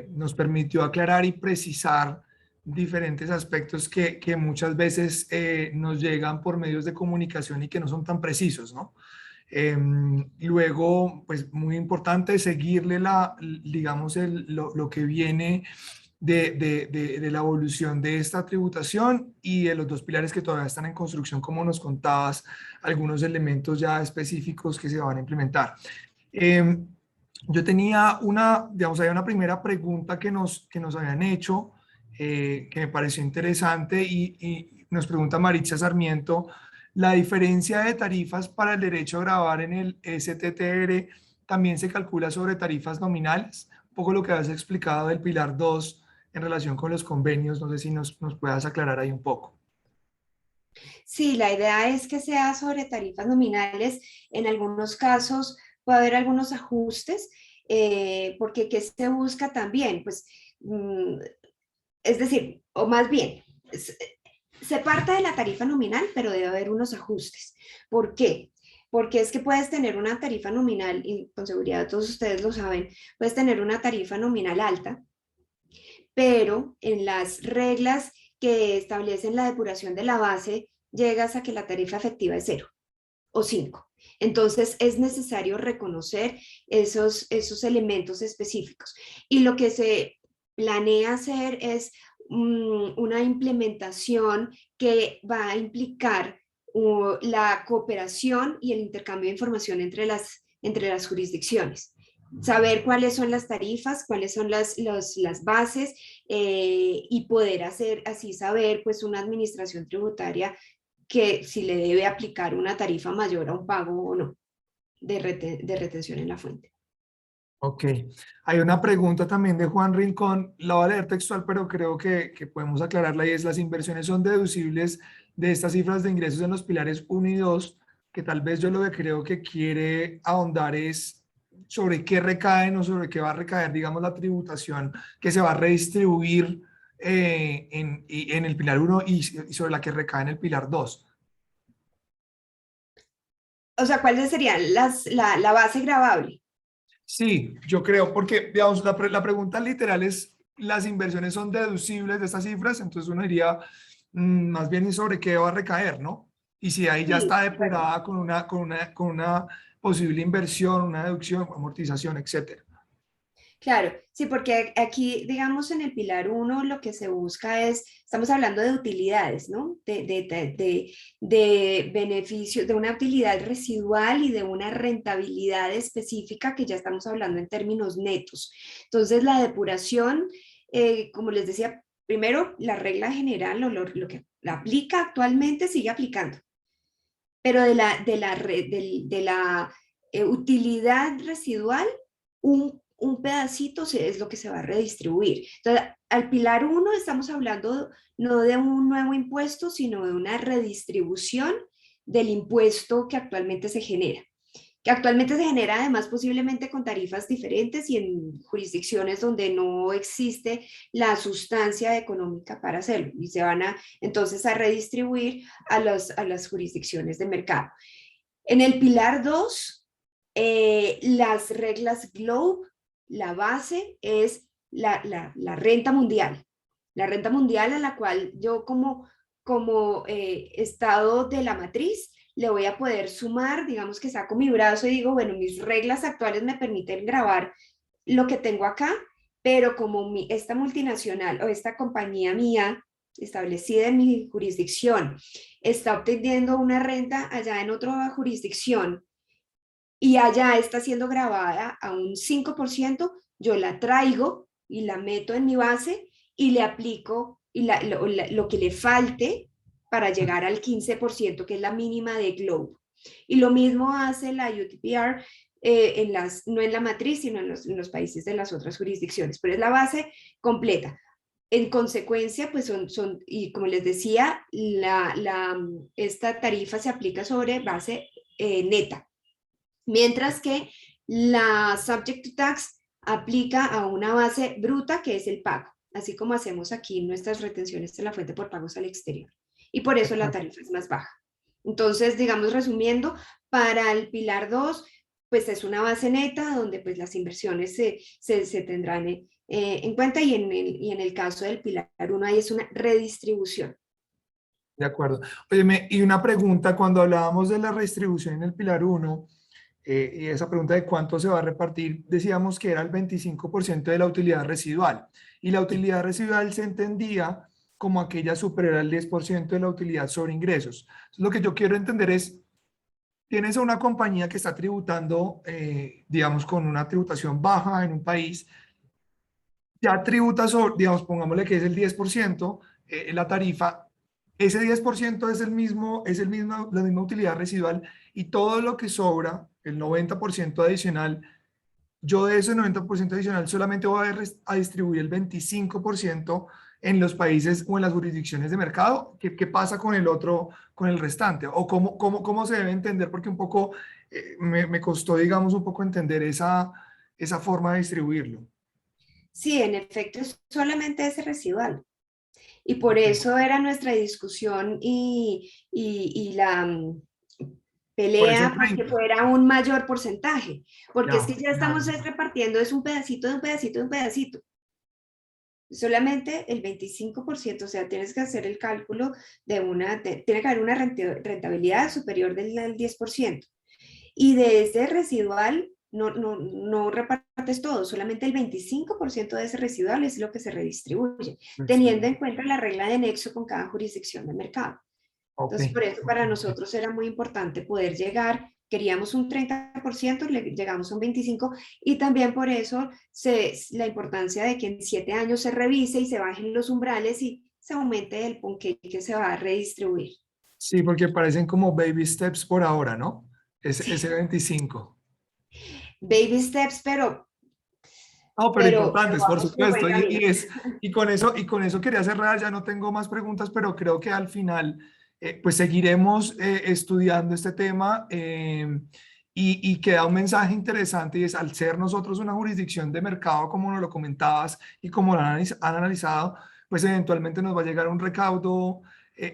nos permitió aclarar y precisar diferentes aspectos que muchas veces nos llegan por medios de comunicación y que no son tan precisos, ¿no? Luego, pues muy importante seguirle digamos, lo que viene de la evolución de esta tributación y de los dos pilares que todavía están en construcción, como nos contabas, algunos elementos ya específicos que se van a implementar. Yo tenía digamos, había una primera pregunta que nos habían hecho, que me pareció interesante y nos pregunta Maritza Sarmiento: ¿la diferencia de tarifas para el derecho a grabar en el STTR también se calcula sobre tarifas nominales? Un poco lo que has explicado del pilar 2 en relación con los convenios. No sé si nos puedas aclarar ahí un poco. Sí, la idea es que sea sobre tarifas nominales. En algunos casos puede haber algunos ajustes, porque ¿qué se busca también? Pues, es decir, o más bien, se parte de la tarifa nominal, pero debe haber unos ajustes. ¿Por qué? Porque es que puedes tener una tarifa nominal, y con seguridad todos ustedes lo saben, puedes tener una tarifa nominal alta, pero en las reglas que establecen la depuración de la base, llegas a que la tarifa efectiva es 0 o 5. Entonces es necesario reconocer esos elementos específicos. Y lo que se planea hacer es una implementación que va a implicar la cooperación y el intercambio de información entre las jurisdicciones. Saber cuáles son las tarifas, cuáles son las bases, y poder hacer así saber pues una administración tributaria que si le debe aplicar una tarifa mayor a un pago o no de retención en la fuente. Ok. Hay una pregunta también de Juan Rincón. La voy a leer textual, pero creo que podemos aclararla y es: las inversiones son deducibles de estas cifras de ingresos en los pilares uno y 2, que tal vez yo lo que creo que quiere ahondar es sobre qué recaen o sobre qué va a recaer, digamos, la tributación que se va a redistribuir en el pilar uno y sobre la que recae en el pilar 2. O sea, ¿cuáles serían la base gravable? Sí, yo creo, porque digamos, la pregunta literal es: ¿las inversiones son deducibles de estas cifras? Entonces uno diría, más bien, ¿y sobre qué va a recaer, no? Y si ahí ya Sí, está correcto. depurada con una posible inversión, una deducción, amortización, etcétera. Claro, sí, porque aquí, digamos, en el pilar uno lo que se busca es, estamos hablando de utilidades, ¿no? De beneficios, de una utilidad residual y de una rentabilidad específica que ya estamos hablando en términos netos. Entonces, la depuración, como les decía, primero, la regla general o lo que la aplica actualmente sigue aplicando, pero de la utilidad residual, un pedacito es lo que se va a redistribuir. Entonces, al pilar uno estamos hablando no de un nuevo impuesto, sino de una redistribución del impuesto que actualmente se genera además posiblemente con tarifas diferentes y en jurisdicciones donde no existe la sustancia económica para hacerlo y se van a entonces a redistribuir a las jurisdicciones de mercado. En el pilar 2, las reglas GLOBE, la base es la renta mundial. La renta mundial a la cual yo como estado de la matriz le voy a poder sumar, digamos que saco mi brazo y digo, bueno, mis reglas actuales me permiten grabar lo que tengo acá, pero como esta multinacional o esta compañía mía establecida en mi jurisdicción está obteniendo una renta allá en otra jurisdicción y allá está siendo grabada a un 5%, yo la traigo y la meto en mi base y le aplico lo que le falte para llegar al 15%, que es la mínima de Globe. Y lo mismo hace la UTPR, no en la matriz, sino en los países de las otras jurisdicciones, pero es la base completa. En consecuencia, pues y como les decía, esta tarifa se aplica sobre base neta, mientras que la subject to tax aplica a una base bruta que es el pago, así como hacemos aquí nuestras retenciones de la fuente por pagos al exterior. Y por De eso la acuerdo. tarifa es más baja. Entonces, digamos, resumiendo, para el pilar 2 pues es una base neta donde pues las inversiones se tendrán en cuenta y en el caso del pilar 1 ahí es una redistribución. De acuerdo. Oye, y una pregunta: cuando hablábamos de la redistribución en el pilar uno, y esa pregunta de cuánto se va a repartir, decíamos que era el 25% de la utilidad residual. Y la utilidad residual se entendía como aquella superior al 10% de la utilidad sobre ingresos. Entonces, lo que yo quiero entender es: tienes a una compañía que está tributando, digamos, con una tributación baja en un país, ya tributa sobre, digamos, pongámosle que es el 10%, la tarifa. Ese 10% la misma utilidad residual, y todo lo que sobra, el 90% adicional, yo de ese 90% adicional solamente voy a distribuir el 25% en los países o en las jurisdicciones de mercado. ¿Qué pasa con el otro, con el restante? ¿O cómo se debe entender? Porque un poco me costó, digamos, un poco entender esa forma de distribuirlo. Sí, en efecto, es solamente ese residual. Y por Ok. eso era nuestra discusión y la Por eso el pelea porque 30. fuera un mayor porcentaje, porque es Ya, que ya ya, estamos ya. repartiendo, es un pedacito de un pedacito de un pedacito. Solamente el 25%, o sea, tienes que hacer el cálculo tiene que haber una rentabilidad superior del 10%. Y de ese residual no repartes todo, solamente el 25% de ese residual es lo que se redistribuye, teniendo Excelente. en cuenta la regla de nexo con cada jurisdicción de mercado. Ok, Entonces, por eso ok, para ok. nosotros era muy importante poder llegar, queríamos un 30%, llegamos a un 25%, y también por eso la importancia de que en 7 años se revise y se bajen los umbrales y se aumente el punque que se va a redistribuir. Sí, porque parecen como baby steps por ahora, ¿no? Ese Sí, 25. baby steps, pero, No, pero pero importantes, por vamos por buen supuesto. camino. Y con eso quería cerrar, ya no tengo más preguntas, pero creo que al final, pues seguiremos estudiando este tema y queda un mensaje interesante y es, al ser nosotros una jurisdicción de mercado, como nos lo comentabas y como lo han analizado, pues eventualmente nos va a llegar un recaudo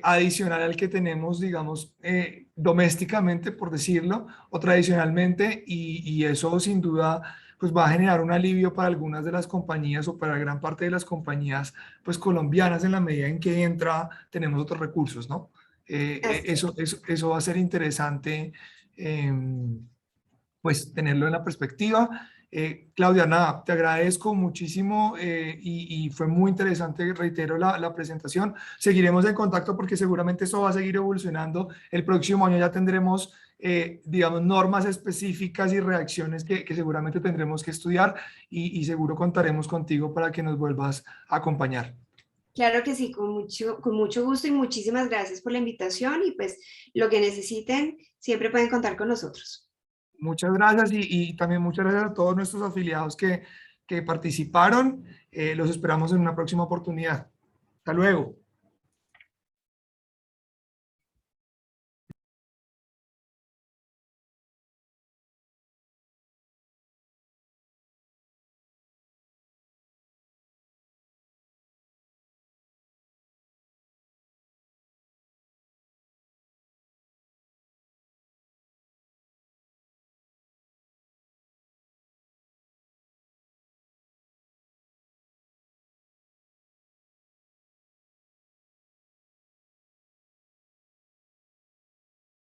adicional al que tenemos, digamos, domésticamente, por decirlo, o tradicionalmente, y eso sin duda pues va a generar un alivio para algunas de las compañías o para gran parte de las compañías pues colombianas en la medida en que tenemos otros recursos, ¿no? Así es. Eso va a ser interesante pues tenerlo en la perspectiva. Claudia, nada, te agradezco muchísimo y fue muy interesante, reitero, la presentación. Seguiremos en contacto porque seguramente esto va a seguir evolucionando. El próximo año ya tendremos, digamos, normas específicas y reacciones que seguramente tendremos que estudiar y seguro contaremos contigo para que nos vuelvas a acompañar. Claro que sí, con mucho gusto y muchísimas gracias por la invitación y pues lo que necesiten, siempre pueden contar con nosotros. Muchas gracias y también muchas gracias a todos nuestros afiliados que participaron. Los esperamos en una próxima oportunidad. Hasta luego.